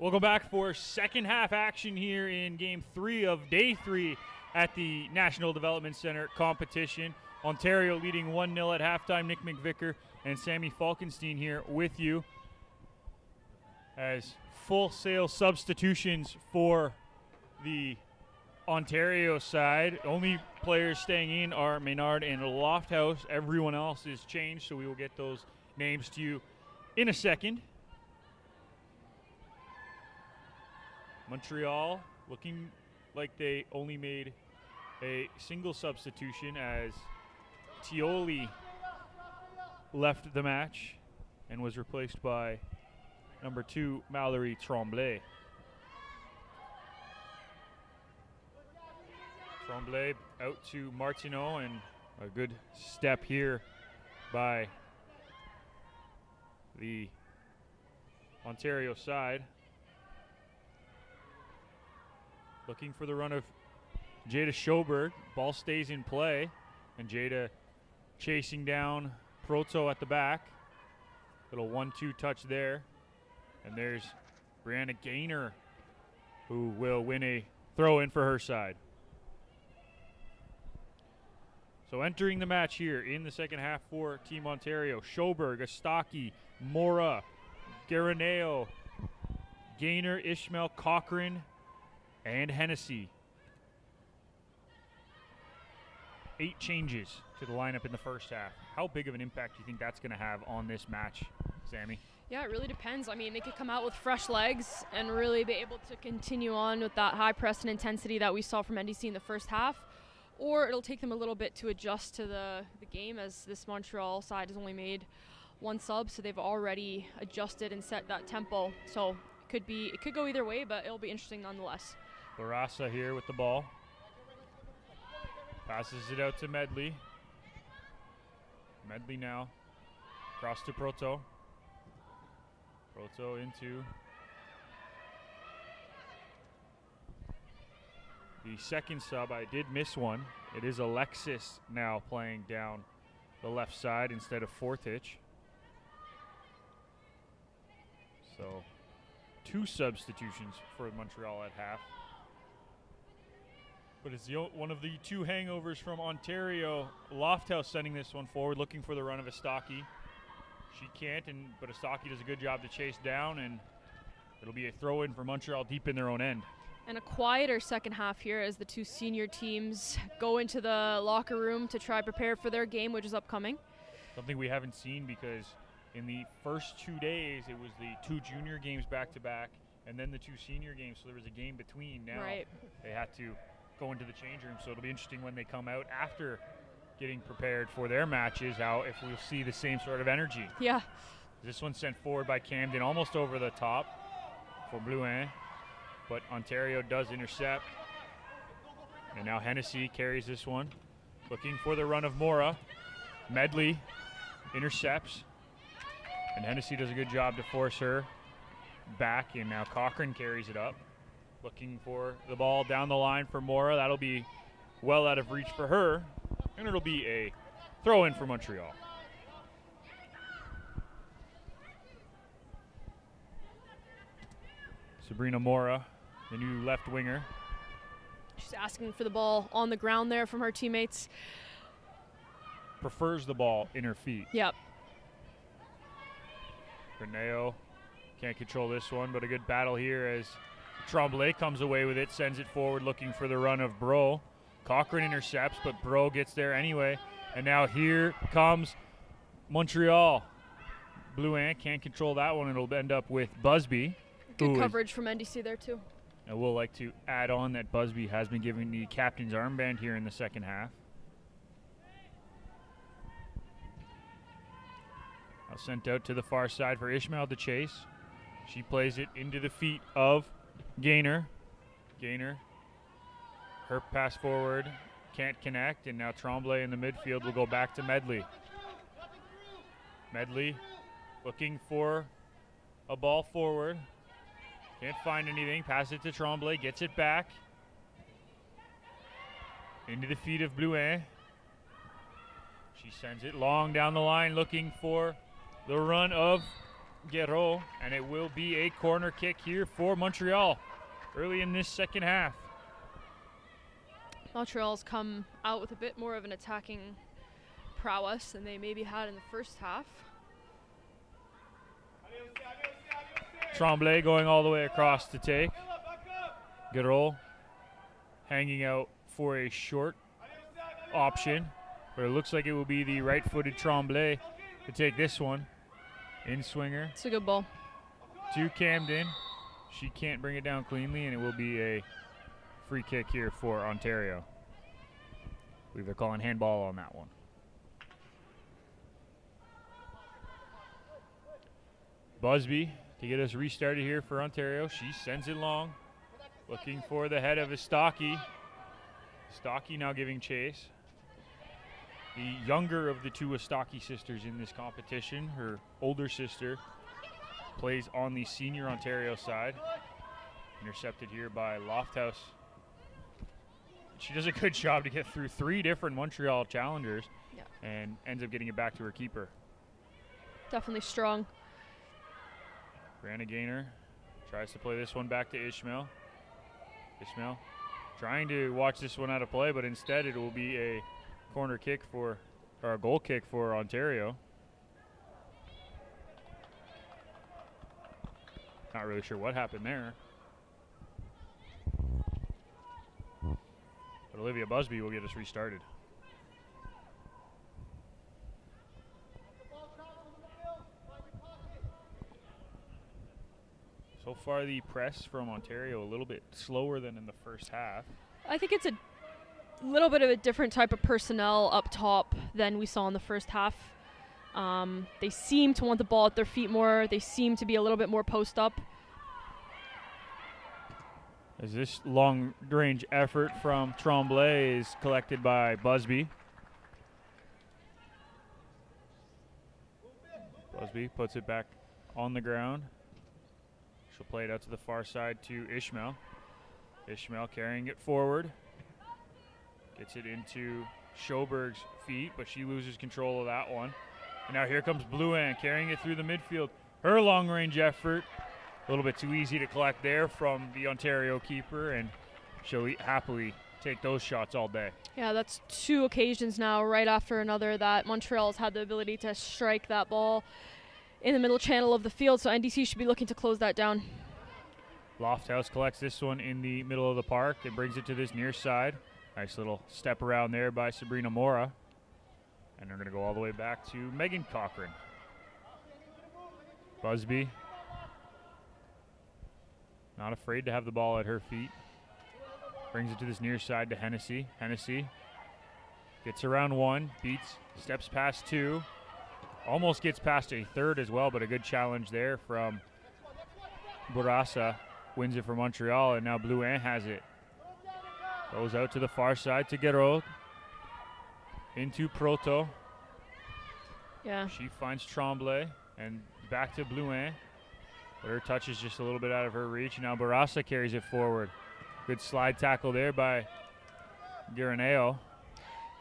We'll go back for second half action here in game 3 of day 3 at the National Development Center competition. Ontario leading 1-0 at halftime. Nick McVicker and Sammy Falkenstein here with you as full sale substitutions for the Ontario side. Only players staying in are Maynard and Lofthouse. Everyone else is changed, so we will get those names to you in a second. Montreal looking like they only made a single substitution as Tioli left the match and was replaced by number 2, Mallory Tremblay. Tremblay out to Martineau, and a good step here by the Ontario side. Looking for the run of Jada Schoberg. Ball stays in play, and Jada chasing down Proto at the back. Little 1-2 touch there. And there's Brianna Gaynor, who will win a throw in for her side. So entering the match here in the second half for Team Ontario: Schoberg, Astaki, Mora, Garaneo, Gaynor, Ishmael, Cochran, and Hennessy. 8 changes to the lineup in the first half. How big of an impact do you think that's going to have on this match, Sammy? Yeah, it really depends. I mean, they could come out with fresh legs and really be able to continue on with that high press and intensity that we saw from NDC in the first half, or it'll take them a little bit to adjust to the game, as this Montreal side has only made 1 sub, so they've already adjusted and set that tempo. So it could go either way, but it'll be interesting nonetheless. Barassa here with the ball. Passes it out to Medley. Medley now across to Proto. Proto into the second sub. I did miss one. It is Alexis now playing down the left side instead of Fortich. So 2 substitutions for Montreal at half. But it's one of the 2 hangovers from Ontario. Lofthouse sending this one forward, looking for the run of Astaki. She can't, but Astaki does a good job to chase down, and it'll be a throw-in for Montreal deep in their own end. And a quieter second half here as the 2 senior teams go into the locker room to try prepare for their game, which is upcoming. Something we haven't seen, because in the first 2 days, it was the 2 junior games back-to-back, and then the 2 senior games, so there was a game between. Now they had to go into the change room, so it'll be interesting when they come out after getting prepared for their matches, if we'll see the same sort of energy. Yeah. This one's sent forward by Camden, almost over the top for Blouin, but Ontario does intercept. And now Hennessy carries this one, looking for the run of Mora. Medley intercepts, and Hennessy does a good job to force her back, and now Cochran carries it up. Looking for the ball down the line for Mora. That'll be well out of reach for her, and it'll be a throw-in for Montreal. Sabrina Mora, the new left winger. She's asking for the ball on the ground there from her teammates. Prefers the ball in her feet. Yep. Reneo can't control this one, but a good battle here as Tremblay comes away with it, sends it forward looking for the run of Bro. Cochran intercepts, but Bro gets there anyway. And now here comes Montreal. Blouin can't control that one. It'll end up with Busby. Good coverage from NDC there too. I will like to add on that Busby has been given the captain's armband here in the second half. Now sent out to the far side for Ishmael to chase. She plays it into the feet of Gaynor. Gaynor, her pass forward can't connect, and now Tremblay in the midfield will go back to Medley. Medley looking for a ball forward. Can't find anything. Pass it to Tremblay, gets it back. Into the feet of Blouin. She sends it long down the line looking for the run of Guerreau, and it will be a corner kick here for Montreal early in this second half. Montreal's come out with a bit more of an attacking prowess than they maybe had in the first half. Tremblay going all the way across to take. Guerreau hanging out for a short option, but it looks like it will be the right-footed Tremblay to take this one. In swinger. It's a good ball. To Camden. She can't bring it down cleanly, and it will be a free kick here for Ontario. I believe they're calling handball on that one. Busby to get us restarted here for Ontario. She sends it long, looking for the head of Estaki. Estaki now giving chase. The younger of the two Estaki sisters in this competition, her older sister, plays on the senior Ontario side. Intercepted here by Lofthouse. She does a good job to get through 3 different Montreal challengers and ends up getting it back to her keeper. Definitely strong. Brianna Gaynor tries to play this one back to Ishmael. Ishmael trying to watch this one out of play, but instead it will be a corner kick or a goal kick for Ontario. Not really sure what happened there. But Olivia Busby will get us restarted. So far the press from Ontario a little bit slower than in the first half. I think it's a little bit of a different type of personnel up top than we saw in the first half. They seem to want the ball at their feet more. They seem to be a little bit more post up. As this long-range effort from Tremblay is collected by Busby. Busby puts it back on the ground. She'll play it out to the far side to Ishmael. Ishmael carrying it forward. Gets it into Schoberg's feet, but she loses control of that one. And now here comes Blouin carrying it through the midfield. Her long-range effort, a little bit too easy to collect there from the Ontario keeper, and she'll happily take those shots all day. Yeah, that's 2 occasions now, right after another, that Montreal's had the ability to strike that ball in the middle channel of the field, so NDC should be looking to close that down. Lofthouse collects this one in the middle of the park and brings it to this near side. Nice little step around there by Sabrina Mora. And they're going to go all the way back to Megan Cochran. Busby, not afraid to have the ball at her feet. Brings it to this near side to Hennessy. Hennessy gets around 1, beats, steps past 2. Almost gets past a third as well, but a good challenge there from Bourassa. Wins it for Montreal, and now Blouin has it. Goes out to the far side to Guerreau. Into Proto. Yeah. She finds Tremblay, and back to Blouin. But her touch is just a little bit out of her reach. Now Bourassa carries it forward. Good slide tackle there by Guerineo.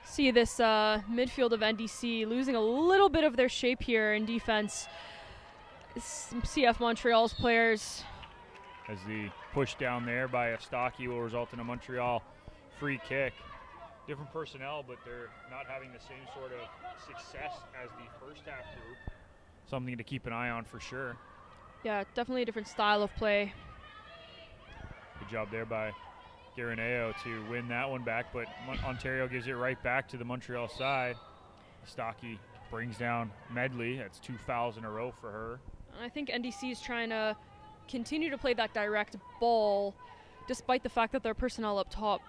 See this midfield of NDC losing a little bit of their shape here in defense. Some CF Montreal's players. As the push down there by Estaki will result in a Montreal free kick. Different personnel, but they're not having the same sort of success as the first half group. Something to keep an eye on for sure. Yeah, definitely a different style of play. Good job there by Guerineo to win that one back, but Ontario gives it right back to the Montreal side. Estaki brings down Medley. That's 2 fouls in a row for her. I think NDC is trying to continue to play that direct ball, despite the fact that their personnel up top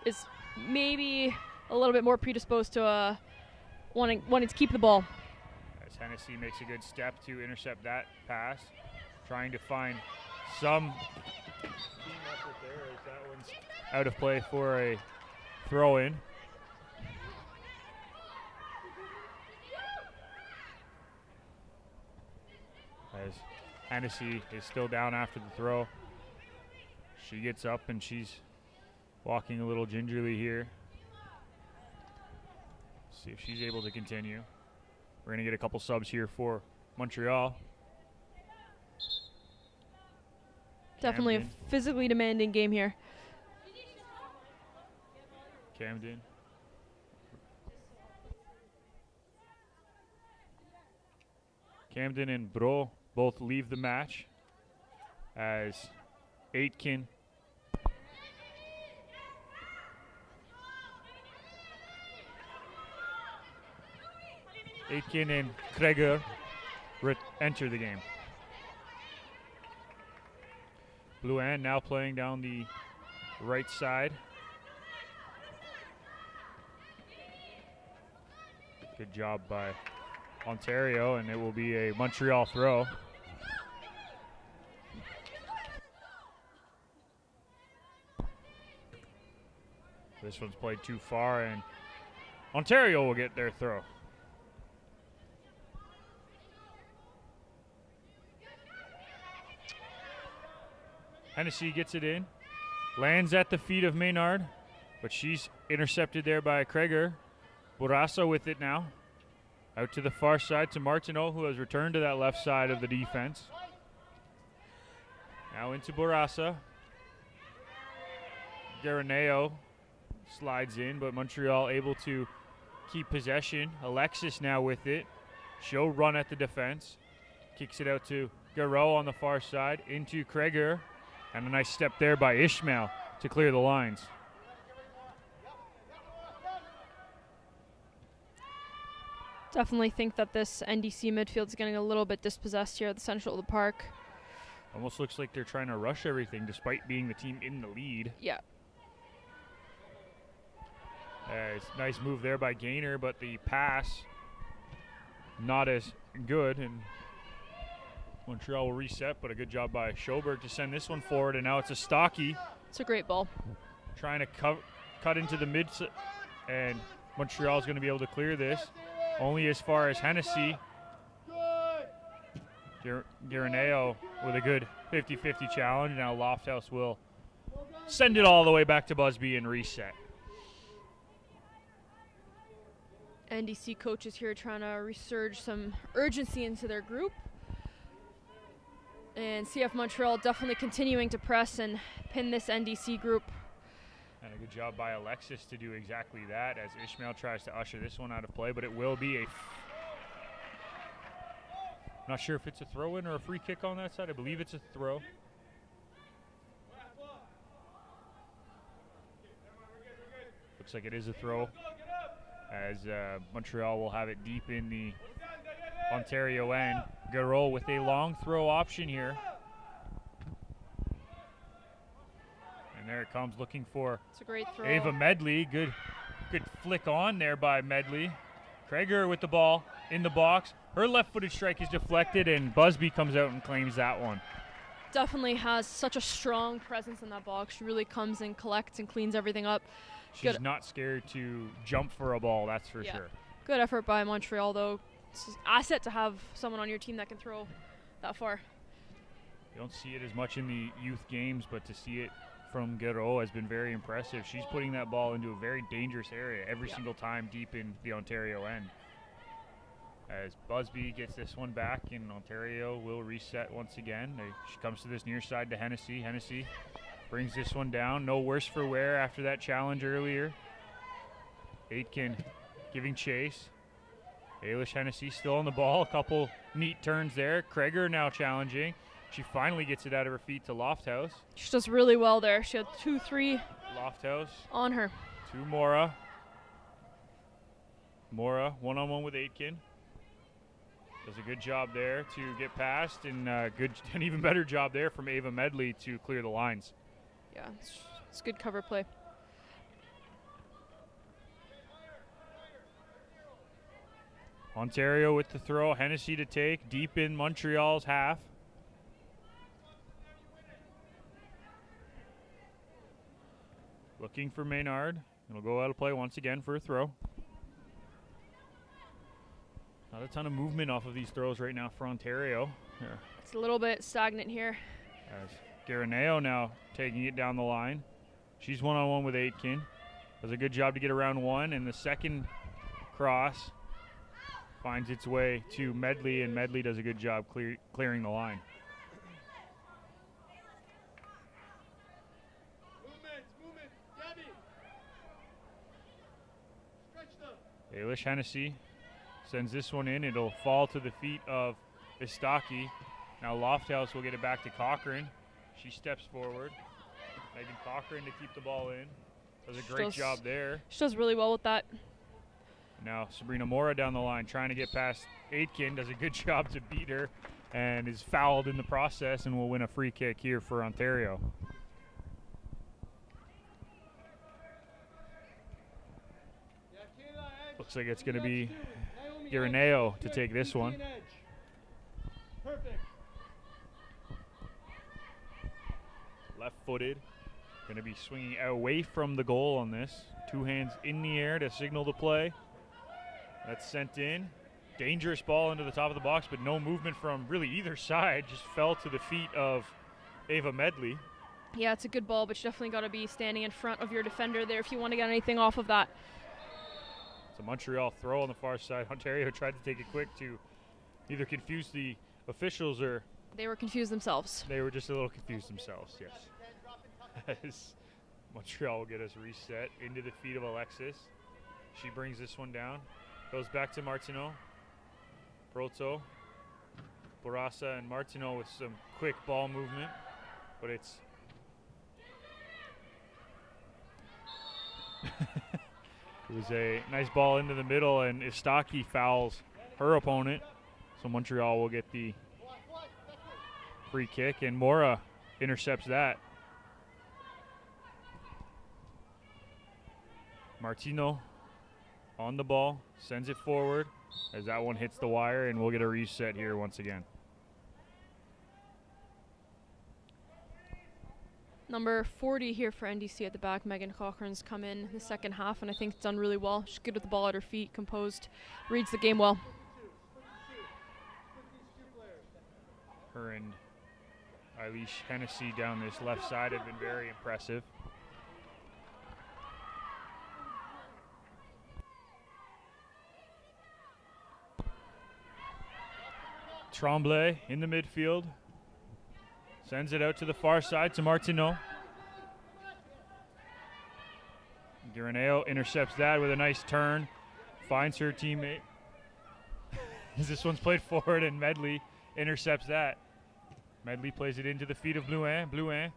is maybe a little bit more predisposed to wanting to keep the ball. As Hennessy makes a good step to intercept that pass, trying to find some team effort there as that one's out of play for a throw-in. As Hennessy is still down after the throw. She gets up and she's walking a little gingerly here. See if she's able to continue. We're going to get a couple subs here for Montreal. Definitely a Camden. physically demanding game here. Camden. Camden and Bro both leave the match as Aitken and Kreger enter the game. Blue Ann now playing down the right side. Good job by Ontario, and it will be a Montreal throw. This one's played too far, and Ontario will get their throw. Hennessy gets it in, lands at the feet of Maynard, but she's intercepted there by Kreger. Bourassa with it now. Out to the far side to Martineau, who has returned to that left side of the defense. Now into Bourassa. Garaneo slides in, but Montreal able to keep possession. Alexis now with it. She'll run at the defense. Kicks it out to Garreau on the far side. Into Kreger. And a nice step there by Ishmael to clear the lines. Definitely think that this NDC midfield is getting a little bit dispossessed here at the central of the park. Almost looks like they're trying to rush everything despite being the team in the lead. Yeah. It's a nice move there by Gaynor, but the pass not as good, and Montreal will reset, but a good job by Schoberg to send this one forward, and now it's a Stocky. It's a great ball. Trying to cut into the mid, and Montreal's going to be able to clear this. Only as far as Hennessy. Garaneo with a good 50-50 challenge. Now Lofthouse will send it all the way back to Busby and reset. NDC coaches here trying to resurge some urgency into their group. And CF Montreal definitely continuing to press and pin this NDC group. And a good job by Alexis to do exactly that as Ishmael tries to usher this one out of play, but it will be a not sure if it's a throw-in or a free kick on that side. I believe it's a throw. Looks like it is a throw as Montreal will have it deep in the Ontario end. Garreau with a long throw option here. And there it comes, looking for it's a great throw. Ava Medley. Good flick on there by Medley. Kreger with the ball in the box. Her left-footed strike is deflected, and Busby comes out and claims that one. Definitely has such a strong presence in that box. She really comes and collects and cleans everything up. She's not scared to jump for a ball, that's for sure. Good effort by Montreal, though. It's an asset to have someone on your team that can throw that far. You don't see it as much in the youth games, but to see it from Garreau has been very impressive. She's putting that ball into a very dangerous area every single time deep in the Ontario end. As Busby gets this one back, and Ontario will reset once again. She comes to this near side to Hennessy. Hennessy brings this one down. No worse for wear after that challenge earlier. Aitken giving chase. Ailish Hennessy still on the ball. A couple neat turns there. Kreger now challenging. She finally gets it out of her feet to Lofthouse. She does really well there. She had 2-3 Lofthouse on her. To Mora. Mora one-on-one with Aitken. Does a good job there to get past, and an even better job there from Ava Medley to clear the lines. Yeah, it's good cover play. Ontario with the throw. Hennessy to take deep in Montreal's half. Looking for Maynard. It'll go out of play once again for a throw. Not a ton of movement off of these throws right now for Ontario. Here. It's a little bit stagnant here. As Garaneo now taking it down the line. She's one-on-one with Aitken. Does a good job to get around one, and the second cross finds its way to Medley, and Medley does a good job clearing the line. Eilish Hennessy sends this one in. It'll fall to the feet of Istaki. Now Lofthouse will get it back to Cochran. She steps forward. Megan Cochran to keep the ball in. Does a great job there. She does really well with that. Now Sabrina Mora down the line trying to get past Aitken. Does a good job to beat her and is fouled in the process and will win a free kick here for Ontario. Looks like it's going to be Giraneo to take this one. Left-footed. Going to be swinging away from the goal on this. Two hands in the air to signal the play. That's sent in. Dangerous ball into the top of the box, but no movement from really either side. Just fell to the feet of Ava Medley. Yeah, it's a good ball, but you definitely got to be standing in front of your defender there if you want to get anything off of that. It's a Montreal throw on the far side. Ontario tried to take it quick to either confuse the officials or... They were confused themselves. They were just a little confused themselves, yes. As Montreal will get us reset into the feet of Alexis. She brings this one down. Goes back to Martineau. Proto. Barassa and Martineau with some quick ball movement. But it's... It was a nice ball into the middle, and Istaki fouls her opponent. So Montreal will get the free kick, and Mora intercepts that. Martino on the ball, sends it forward as that one hits the wire, and we'll get a reset here once again. Number 40 here for NDC at the back. Megan Cochran's come in the second half, and I think it's done really well. She's good with the ball at her feet, composed, reads the game well. Her and Eilish Hennessy down this left side have been very impressive. Tremblay in the midfield. Sends it out to the far side to Martineau. Giraneo intercepts that with a nice turn. Finds her teammate. This one's played forward, and Medley intercepts that. Medley plays it into the feet of Blouin. Blouin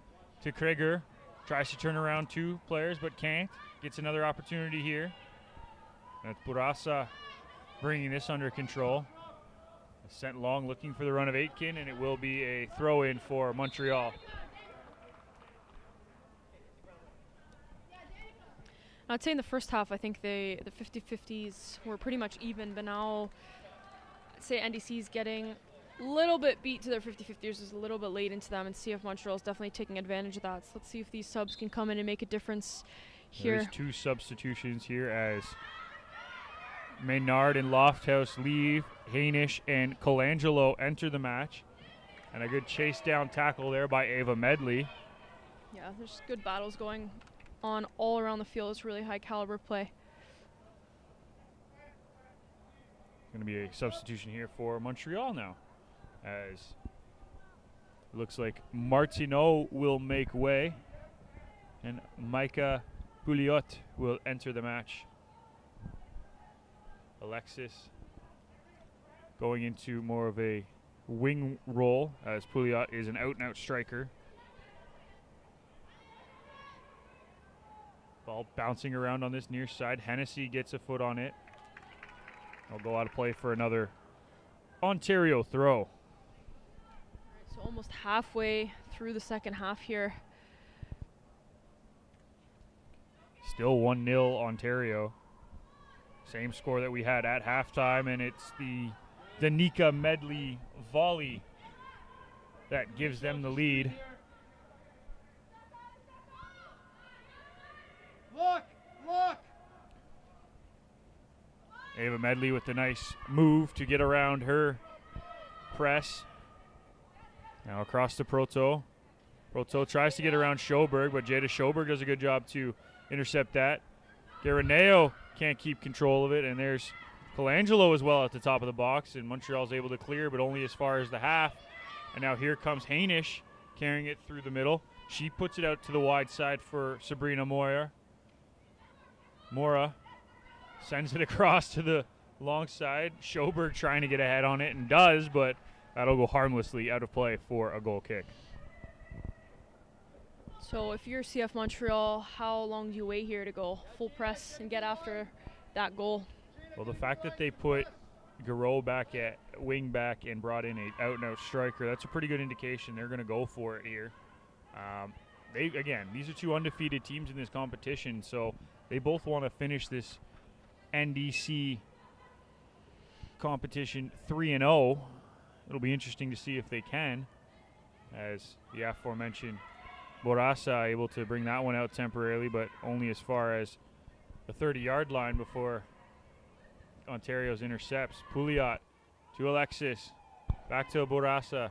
to Kreger. Tries to turn around two players, but can't. Gets another opportunity here. That's Burasa bringing this under control. Sent long, looking for the run of Aitken, and it will be a throw-in for Montreal. I'd say in the first half, I think the 50-50s were pretty much even, but now I'd say NDC's getting a little bit beat to their 50-50s, is a little bit late into them, and CF Montreal's definitely taking advantage of that. So let's see if these subs can come in and make a difference here. There's two substitutions here as Maynard and Lofthouse leave. Hainish and Colangelo enter the match. And a good chase down tackle there by Ava Medley. Yeah, there's good battles going on all around the field. It's really high caliber play. Going to be a substitution here for Montreal now, as it looks like Martineau will make way and Micah Pouliot will enter the match. Alexis going into more of a wing role, as Pouliot is an out-and-out striker. Ball bouncing around on this near side. Hennessy gets a foot on it. It'll go out of play for another Ontario throw. So almost halfway through the second half here. Still 1-0 Ontario. Same score that we had at halftime, and it's the Danica Medley volley that gives them the lead. Look! Ava Medley with the nice move to get around her press. Now across to Proto. Proto tries to get around Schoberg, but Jada Schoberg does a good job to intercept that. Giraneo can't keep control of it, and there's Colangelo as well at the top of the box, and Montreal's able to clear, but only as far as the half. And now here comes Hainish carrying it through the middle. She puts it out to the wide side for Sabrina Mora. Sends it across to the long side. Schoberg trying to get ahead on it and does, but that'll go harmlessly out of play for a goal kick. So if you're CF Montreal, how long do you wait here to go full press and get after that goal? Well, the fact that they put Garreau back at wing back and brought in a out-and-out striker, that's a pretty good indication they're going to go for it here. These are two undefeated teams in this competition, so they both want to finish this NDC competition 3-0. It'll be interesting to see if they can, as the aforementioned Bourassa able to bring that one out temporarily, but only as far as the 30-yard line before Ontario's intercepts. Pouliot to Alexis, back to Bourassa,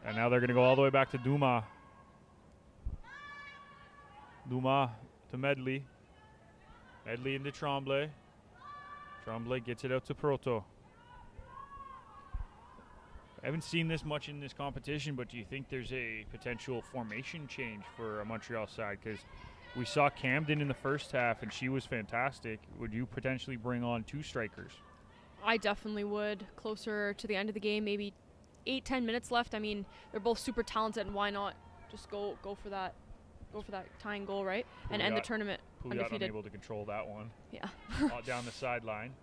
and now they're going to go all the way back to Dumas. Dumas to Medley. Medley into Tremblay. Tremblay gets it out to Proto. I haven't seen this much in this competition, but do you think there's a potential formation change for a Montreal side? Because we saw Camden in the first half, and she was fantastic. Would you potentially bring on two strikers? I definitely would. Closer to the end of the game, maybe 8-10 minutes left. I mean, they're both super talented, and why not just go for that tying goal, right? Pouliot, and end the tournament undefeated. Unable to control that one. Yeah. Down the sideline.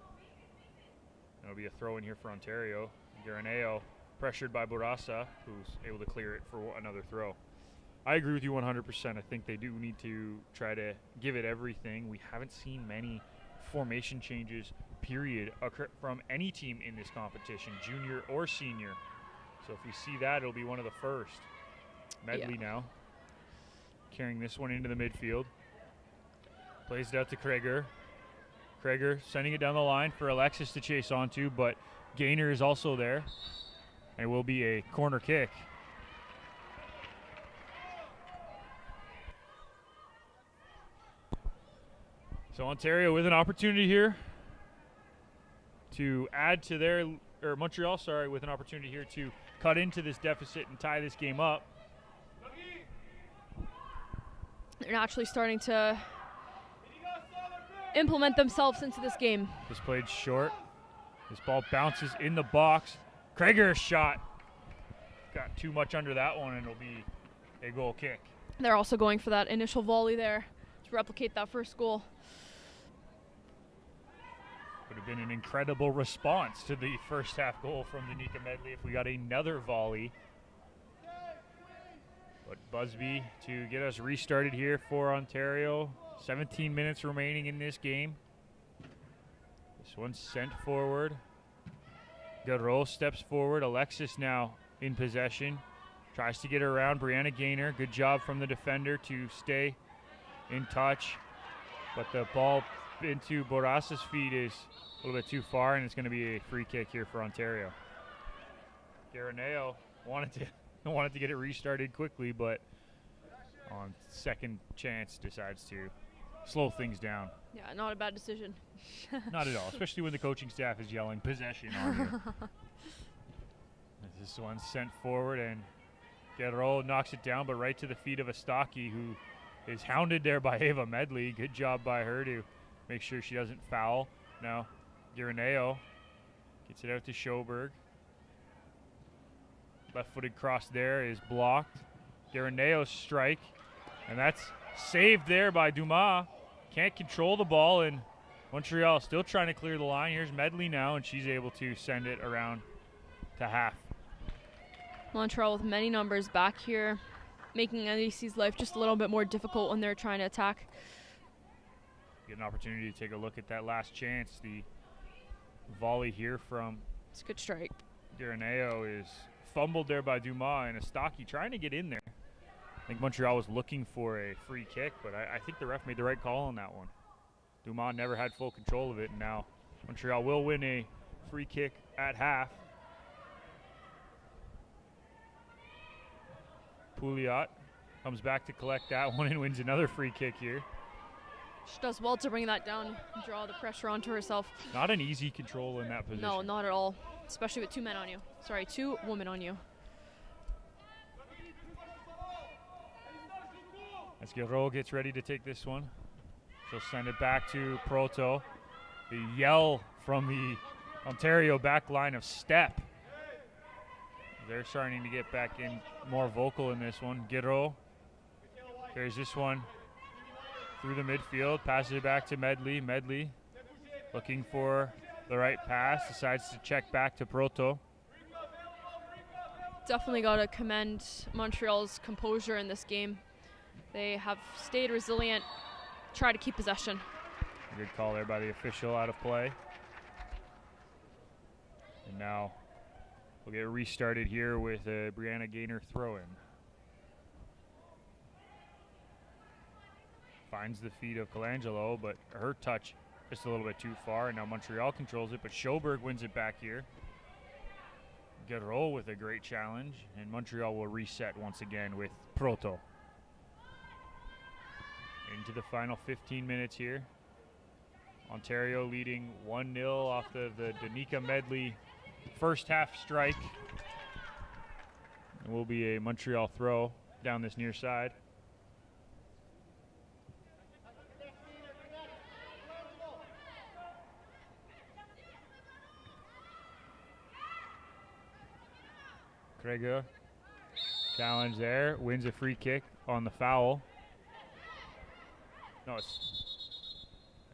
It'll be a throw in here for Ontario. Garaneo pressured by Bourassa, who's able to clear it for another throw. I agree with you 100%. I think they do need to try to give it everything. We haven't seen many formation changes, period, occur from any team in this competition, junior or senior. So if we see that, it'll be one of the first. Medley now carrying this one into the midfield. Plays it out to Kreger. Kreger sending it down the line for Alexis to chase onto, but Gaynor is also there. It will be a corner kick. So Ontario with an opportunity here to add to their, or Montreal, sorry, with an opportunity here to cut into this deficit and tie this game up. They're naturally starting to implement themselves into this game. This played short. This ball bounces in the box. Kreger's shot got too much under that one, and it'll be a goal kick. They're also going for that initial volley there to replicate that first goal. Would have been an incredible response to the first half goal from Danica Medley if we got another volley. But Busby to get us restarted here for Ontario. 17 minutes remaining in this game. This one's sent forward. Garreau steps forward. Alexis now in possession. Tries to get around Brianna Gaynor. Good job from the defender to stay in touch. But the ball into Bourassa's feet is a little bit too far, and it's going to be a free kick here for Ontario. Garaneo wanted to get it restarted quickly, but on second chance decides to slow things down. Yeah, not a bad decision. Not at all, especially when the coaching staff is yelling possession on you. This one's sent forward, and Guerrero knocks it down, but right to the feet of Astaki, who is hounded there by Ava Medley. Good job by her to make sure she doesn't foul. Now, Garaneo gets it out to Schoberg. Left-footed cross there is blocked. Garaneo's strike, and that's saved there by Dumas. Can't control the ball, and Montreal still trying to clear the line. Here's Medley now, and she's able to send it around to half. Montreal with many numbers back here, making NDC's life just a little bit more difficult when they're trying to attack. Get an opportunity to take a look at that last chance. The volley here from It's a good strike. Garaneo is fumbled there by Dumas, and Astaki trying to get in there. I think Montreal was looking for a free kick, but I think the ref made the right call on that one. Dumas never had full control of it, and now Montreal will win a free kick at half. Pouliot comes back to collect that one and wins another free kick here. She does well to bring that down and draw the pressure onto herself. Not an easy control in that position. No, not at all, especially with two women on you. As Guerrero gets ready to take this one. She'll send it back to Proto. The yell from the Ontario back line of step. They're starting to get back in more vocal in this one. Guerreau. There's this one through the midfield. Passes it back to Medley. Medley looking for the right pass. Decides to check back to Proto. Definitely got to commend Montreal's composure in this game. They have stayed resilient, try to keep possession. A good call there by the official, out of play. And now we'll get restarted here with a Brianna Gaynor throw-in. Finds the feet of Colangelo, but her touch just a little bit too far, and now Montreal controls it, but Schoberg wins it back here. Guerreau with a great challenge, and Montreal will reset once again with Proto. Into the final 15 minutes here. Ontario leading 1-0 off the Danica Medley first half strike. It will be a Montreal throw down this near side. Krieger, challenge there, wins a free kick on the foul. No, and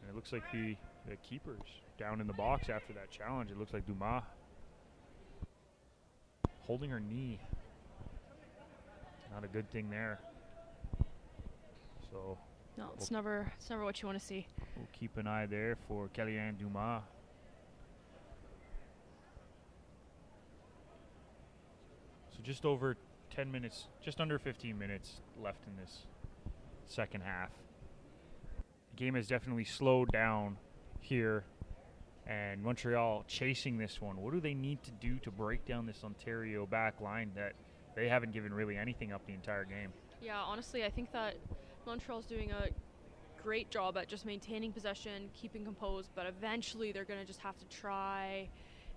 it looks like the keeper's down in the box after that challenge. It looks like Dumas holding her knee. Not a good thing there. So no, it's never what you want to see. We'll keep an eye there for Kellyanne Dumas. So just over 10 minutes, just under 15 minutes left in this second half. The game has definitely slowed down here, and Montreal chasing this one. What do they need to do to break down this Ontario back line that they haven't given really anything up the entire game? Yeah, honestly, I think that Montreal's doing a great job at just maintaining possession, keeping composed, but eventually they're going to just have to try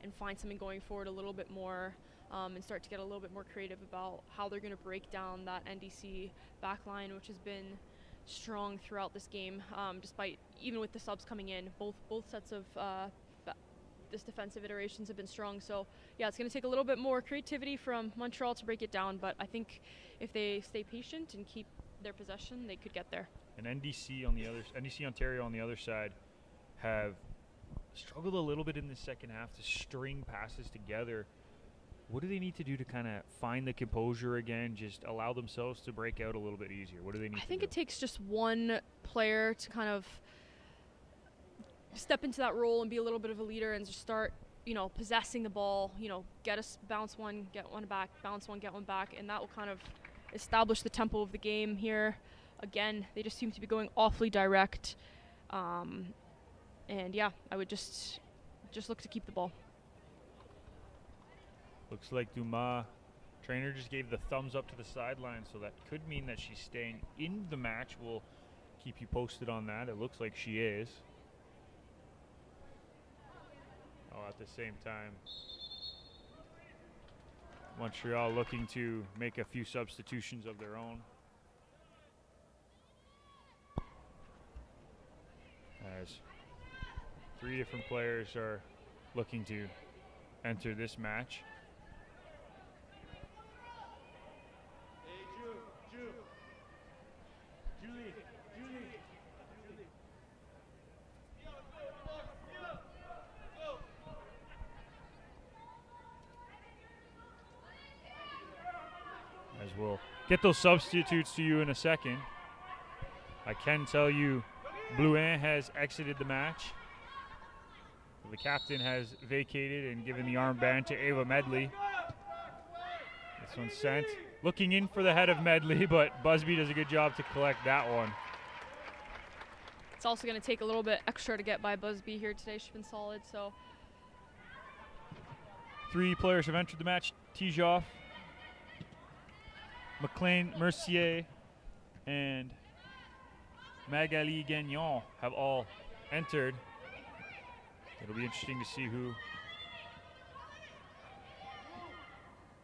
and find something going forward a little bit more, and start to get a little bit more creative about how they're going to break down that NDC back line, which has been strong throughout this game, despite even with the subs coming in. Both sets of this defensive iterations have been strong. So yeah, it's going to take a little bit more creativity from Montreal to break it down, but I think if they stay patient and keep their possession, they could get there. And NDC Ontario on the other side have struggled a little bit in the second half to string passes together. What do they need to do to kind of find the composure again, just allow themselves to break out a little bit easier? What do they need to do? I think it takes just one player to kind of step into that role and be a little bit of a leader and just start, possessing the ball, get us bounce one, get one back, bounce one, get one back, and that will kind of establish the tempo of the game here. Again, they just seem to be going awfully direct. And yeah, I would just look to keep the ball. Looks like Dumas, trainer just gave the thumbs up to the sideline, so that could mean that she's staying in the match. We'll keep you posted on that. It looks like she is. Oh, at the same time, Montreal looking to make a few substitutions of their own. As 3 different players are looking to enter this match. As we'll get those substitutes to you in a second. I can tell you Blouin has exited the match. The captain has vacated and given the armband to Ava Medley. This one's sent. Looking in for the head of Medley, but Busby does a good job to collect that one. It's also going to take a little bit extra to get by Busby here today. She's been solid, so. 3 players have entered the match. Tijoff, McLean Mercier, and Magali Gagnon have all entered. It'll be interesting to see who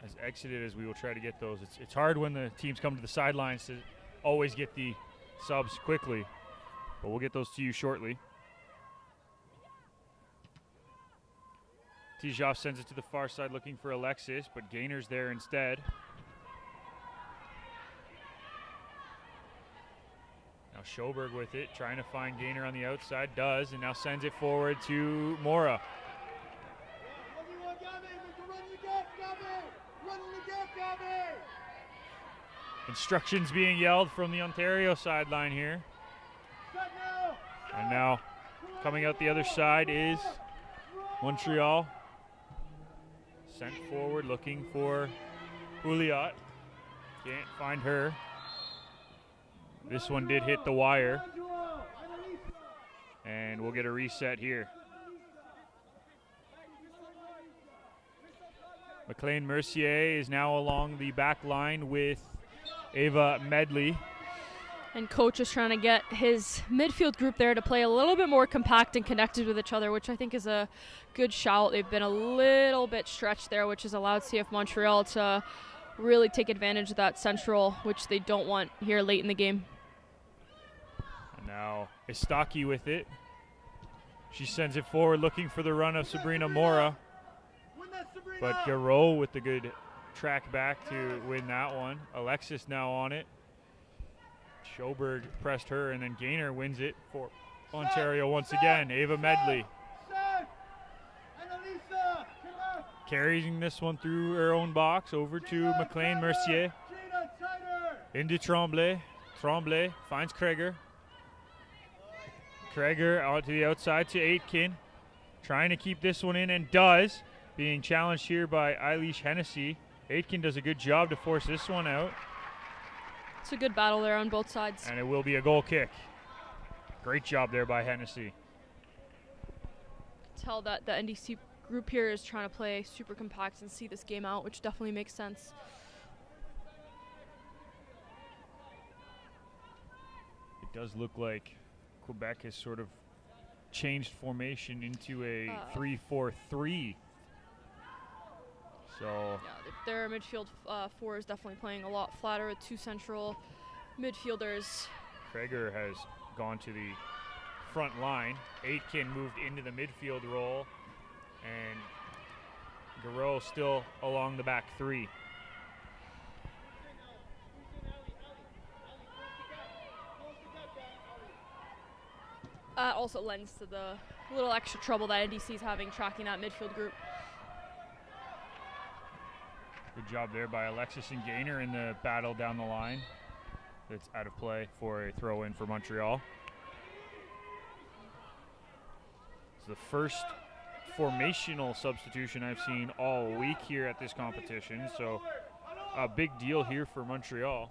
has exited, as we will try to get those. It's hard when the teams come to the sidelines to always get the subs quickly. but we'll get those to you shortly. Tijoff sends it to the far side looking for Alexis, but Gaynor's there instead. Now Schoberg with it, trying to find Gaynor on the outside, does, and now sends it forward to Mora. Instructions being yelled from the Ontario sideline here. And now coming out the other side is Montreal. Sent forward looking for Pouliot. Can't find her. This one did hit the wire. And we'll get a reset here. McLean Mercier is now along the back line with Ava Medley. And coach is trying to get his midfield group there to play a little bit more compact and connected with each other, which I think is a good shout. They've been a little bit stretched there, which has allowed CF Montreal to really take advantage of that central, which they don't want here late in the game. And now Istaki with it. She sends it forward looking for the run of Sabrina Mora. But Garreau with the good track back to win that one. Alexis now on it. Schoberg pressed her, and then Gaynor wins it for Ontario once again. Ava Medley carrying this one through her own box over to McLean Mercier. Into Tremblay. Tremblay finds Kreger. Kreger out to the outside to Aitken. Trying to keep this one in, and does. Being challenged here by Eilish Hennessy. Aitken does a good job to force this one out. It's a good battle there on both sides. And it will be a goal kick. Great job there by Hennessy. Tell that the NDC group here is trying to play super compact and see this game out, which definitely makes sense. It does look like Quebec has sort of changed formation into a 3-4-3. So yeah, their midfield four is definitely playing a lot flatter with two central midfielders. Kreger has gone to the front line. Aitken moved into the midfield role, and Garreau still along the back three. Also lends to the little extra trouble that NDC is having tracking that midfield group. Good job there by Alexis and Gaynor in the battle down the line. That's out of play for a throw-in for Montreal. It's the first formational substitution I've seen all week here at this competition, so a big deal here for Montreal.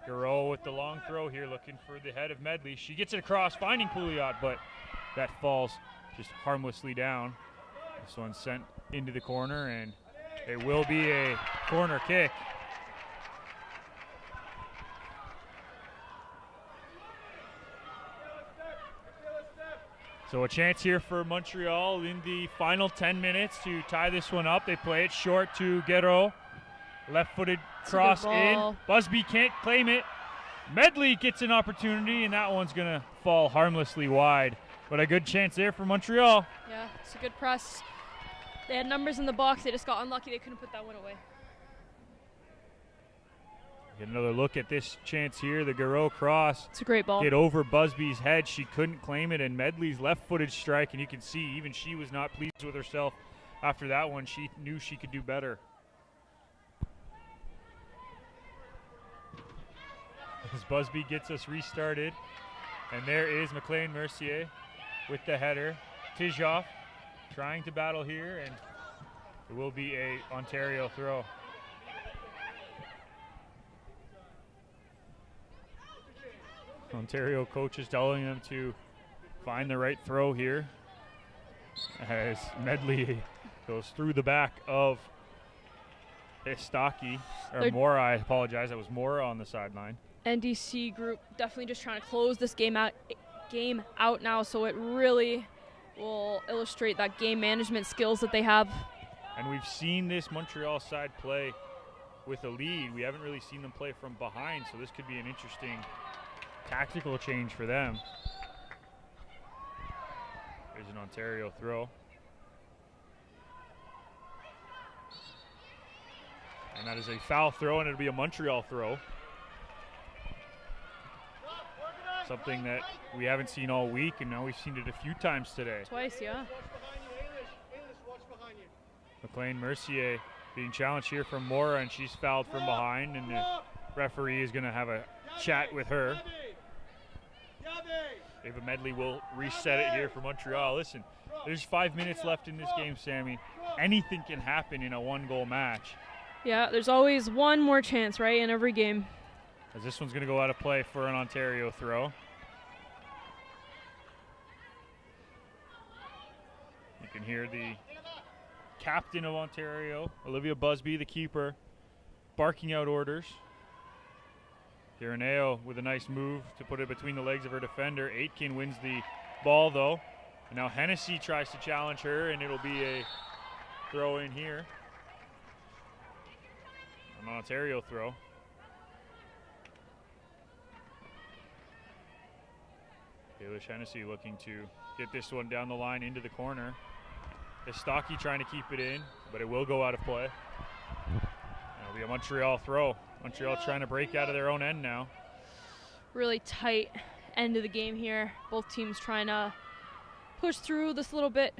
Garreau with the long throw here, looking for the head of Medley. She gets it across, finding Pouliot, but that falls just harmlessly down. This one's sent into the corner, and it will be a corner kick. So a chance here for Montreal in the final 10 minutes to tie this one up. They play it short to Guerreau. Left-footed cross in. Busby can't claim it. Medley gets an opportunity, and that one's going to fall harmlessly wide. But a good chance there for Montreal. Yeah, it's a good press. They had numbers in the box. They just got unlucky. They couldn't put that one away. Get another look at this chance here. The Garreau cross. It's a great ball. Get over Busby's head. She couldn't claim it, and Medley's left-footed strike, and you can see even she was not pleased with herself after that one. She knew she could do better. As Busby gets us restarted, and there is McLean Mercier with the header. Tijoff trying to battle here, and it will be a Ontario throw. Ontario coach is telling them to find the right throw here as Medley goes through the back of Istaki, or Mora, I apologize, that was Mora on the sideline. NDC group definitely just trying to close this game out now, so it really will illustrate that game management skills that they have. And we've seen this Montreal side play with a lead. We haven't really seen them play from behind, so this could be an interesting tactical change for them. There's an Ontario throw. And that is a foul throw, and it'll be a Montreal throw. Something that we haven't seen all week, and now we've seen it a few times today. Twice, yeah. McLean Mercier being challenged here from Mora, and she's fouled from behind, and the referee is going to have a chat with her. Ava Medley will reset it here for Montreal. Listen, there's 5 minutes left in this game, Sammy. Anything can happen in a one-goal match. Yeah, there's always one more chance, right, in every game. As this one's going to go out of play for an Ontario throw. You can hear the captain of Ontario, Olivia Busby, the keeper, barking out orders. Gironeo with a nice move to put it between the legs of her defender. Aitken wins the ball, though. And now Hennessy tries to challenge her, and it'll be a throw in here. An Ontario throw. Kalish Hennessy looking to get this one down the line into the corner. Estaki trying to keep it in, but it will go out of play. It'll be a Montreal throw. Montreal trying to break out of their own end now. Really tight end of the game here. Both teams trying to push through this little bit.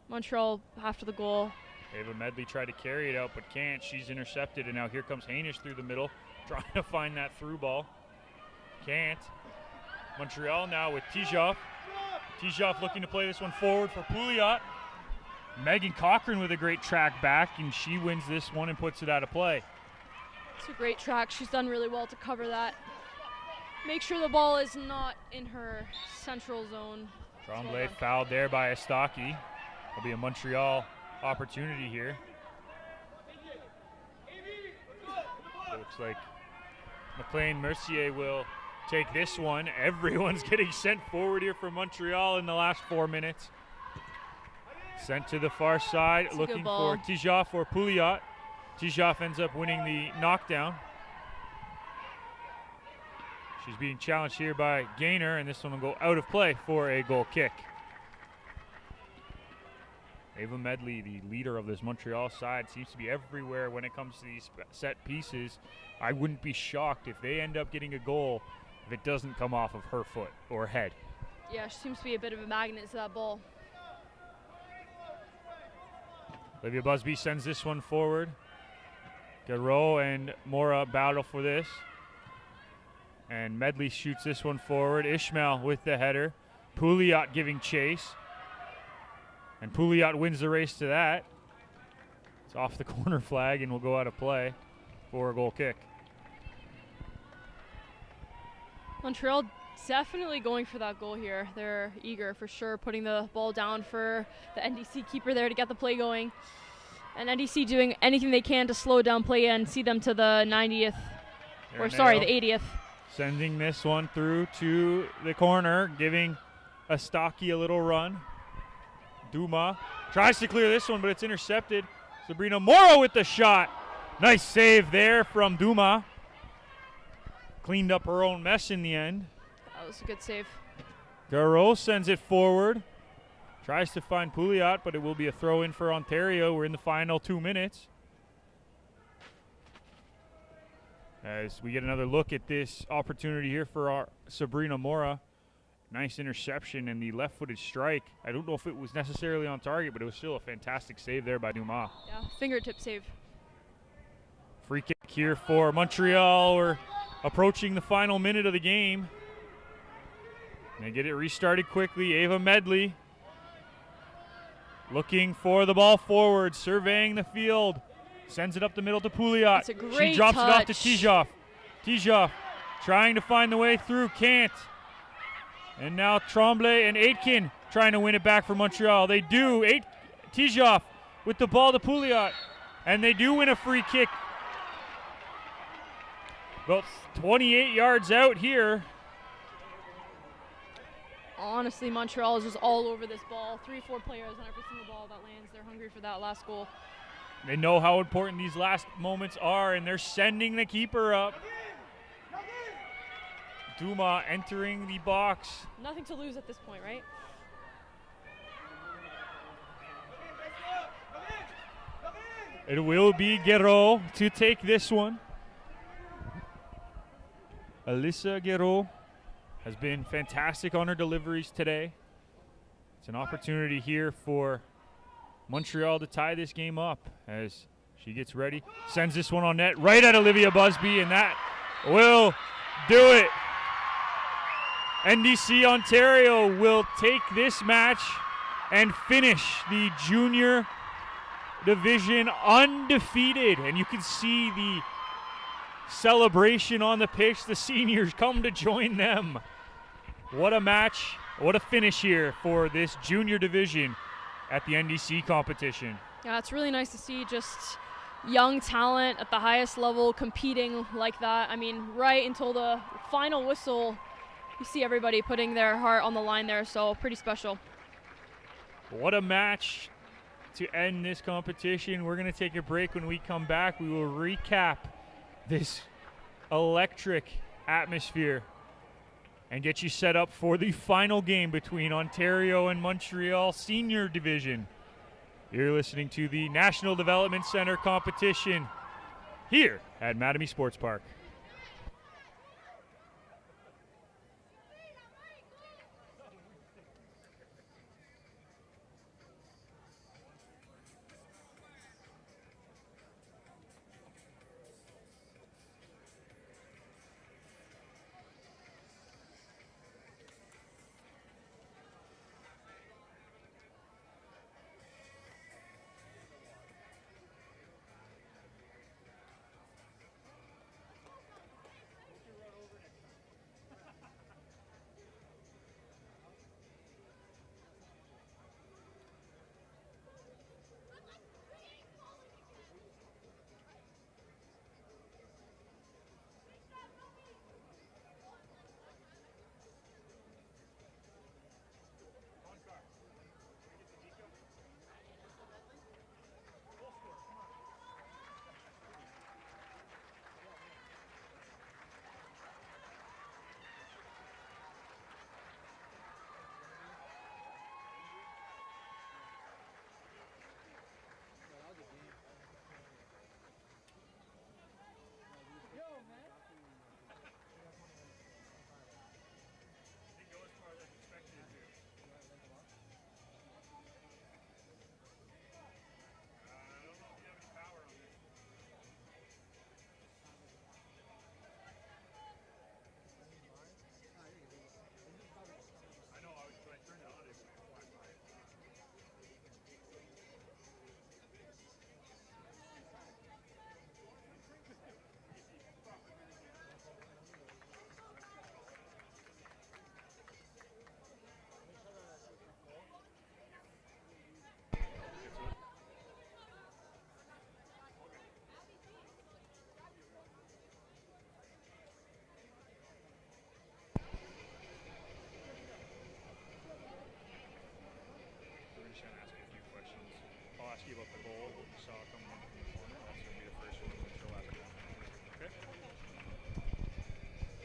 Montreal after the goal. Ava Medley tried to carry it out, but can't. She's intercepted, and now here comes Hainish through the middle, trying to find that through ball. Can't. Montreal now with Tijoff. Tijoff looking to play this one forward for Pouliot. Megan Cochran with a great track back, and she wins this one and puts it out of play. It's a great track. She's done really well to cover that. Make sure the ball is not in her central zone. Tremblay fouled there by Estaki. It'll be a Montreal opportunity here. It looks like McLean Mercier will take this one. Everyone's getting sent forward here from Montreal in the last 4 minutes. Sent to the far side, That's looking for Tijoff or Pouliot. Tijoff ends up winning the knockdown. She's being challenged here by Gaynor, and this one will go out of play for a goal kick. Ava Medley, the leader of this Montreal side, seems to be everywhere when it comes to these set pieces. I wouldn't be shocked if they end up getting a goal if it doesn't come off of her foot or head. Yeah, she seems to be a bit of a magnet to that ball. Olivia Busby sends this one forward. Garreau and Mora battle for this. And Medley shoots this one forward. Ishmael with the header. Pouliot giving chase. And Pouliot wins the race to that. It's off the corner flag and will go out of play for a goal kick. Montreal definitely going for that goal here. They're eager for sure, putting the ball down for the NDC keeper there to get the play going. And NDC doing anything they can to slow down play and see them to the 90th, or sorry, the 80th. Sending this one through to the corner, giving Estaki a little run. Duma tries to clear this one, but it's intercepted. Sabrina Mora with the shot. Nice save there from Duma. Cleaned up her own mess in the end. That was a good save. Garreau sends it forward. Tries to find Pouliot, but it will be a throw in for Ontario. We're in the final 2 minutes. As we get another look at this opportunity here for our Sabrina Mora. Nice interception and the left-footed strike. I don't know if it was necessarily on target, but it was still a fantastic save there by Dumas. Yeah, fingertip save. Free kick here for Montreal. We're approaching the final minute of the game. They get it restarted quickly. Ava Medley looking for the ball forward, surveying the field. Sends it up the middle to Pouliot. It's a great She drops touch. it off to Tijoff. Tijoff trying to find the way through, can't. And now Tremblay and Aitken trying to win it back for Montreal. They do. Tijoff with the ball to Pouliot. And they do win a free kick. About 28 yards out here. Honestly, Montreal is just all over this ball. 3-4 players on every single ball that lands. They're hungry for that last goal. They know how important these last moments are, and they're sending the keeper up. Duma entering the box. Nothing to lose at this point, right? It will be Guerreau to take this one. Alyssa Guerreau has been fantastic on her deliveries today. It's an opportunity here for Montreal to tie this game up as she gets ready. Sends this one on net right at Olivia Busby, and that will do it. NDC Ontario will take this match and finish the junior division undefeated. And you can see the celebration on the pitch. The seniors come to join them. What a match. What a finish here for this junior division at the NDC competition. Yeah, it's really nice to see just young talent at the highest level competing like that. I mean, right until the final whistle, you see everybody putting their heart on the line there, so pretty special. What a match to end this competition. We're going to take a break. When we come back, we will recap this electric atmosphere and get you set up for the final game between Ontario and Montreal Senior Division. You're listening to the National Development Center competition here at Mattamy Sports Park.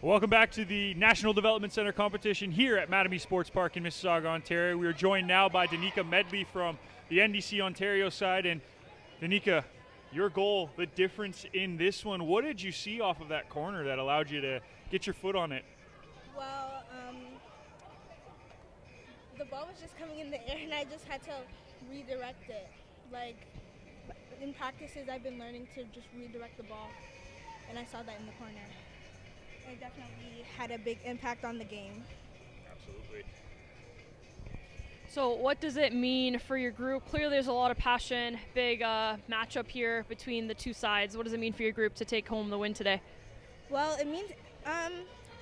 Welcome back to the National Development Center competition here at Mattamy Sports Park in Mississauga, Ontario. We are joined now by Danica Medley from the NDC Ontario side. And Danica, your goal, the difference in this one, what did you see off of that corner that allowed you to get your foot on it? Well, the ball was just coming in the air and I just had to redirect it. Like, in practices I've been learning to just redirect the ball, and I saw that in the corner. It definitely had a big impact on the game. Absolutely. So what does it mean for your group? Clearly there's a lot of passion, big matchup here between the two sides. What does it mean for your group to take home the win today? Well, it means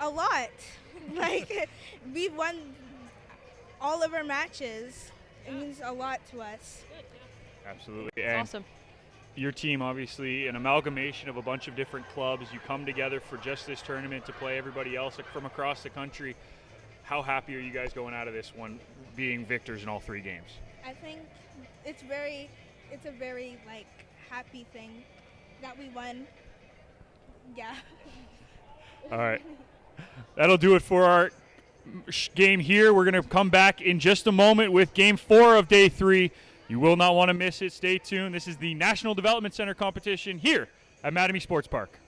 a lot. Like, we've won all of our matches. It means a lot to us. Absolutely. That's awesome. Your team, obviously, an amalgamation of a bunch of different clubs. You come together for just this tournament to play everybody else from across the country. How happy are you guys going out of this one, being victors in all three games? I think it's a very like happy thing that we won. Yeah. All right. That'll do it for our game here. We're going to come back in just a moment with Game 4 of Day 3. You will not want to miss it. Stay tuned. This is the National Development Center competition here at Mattamy Sports Park.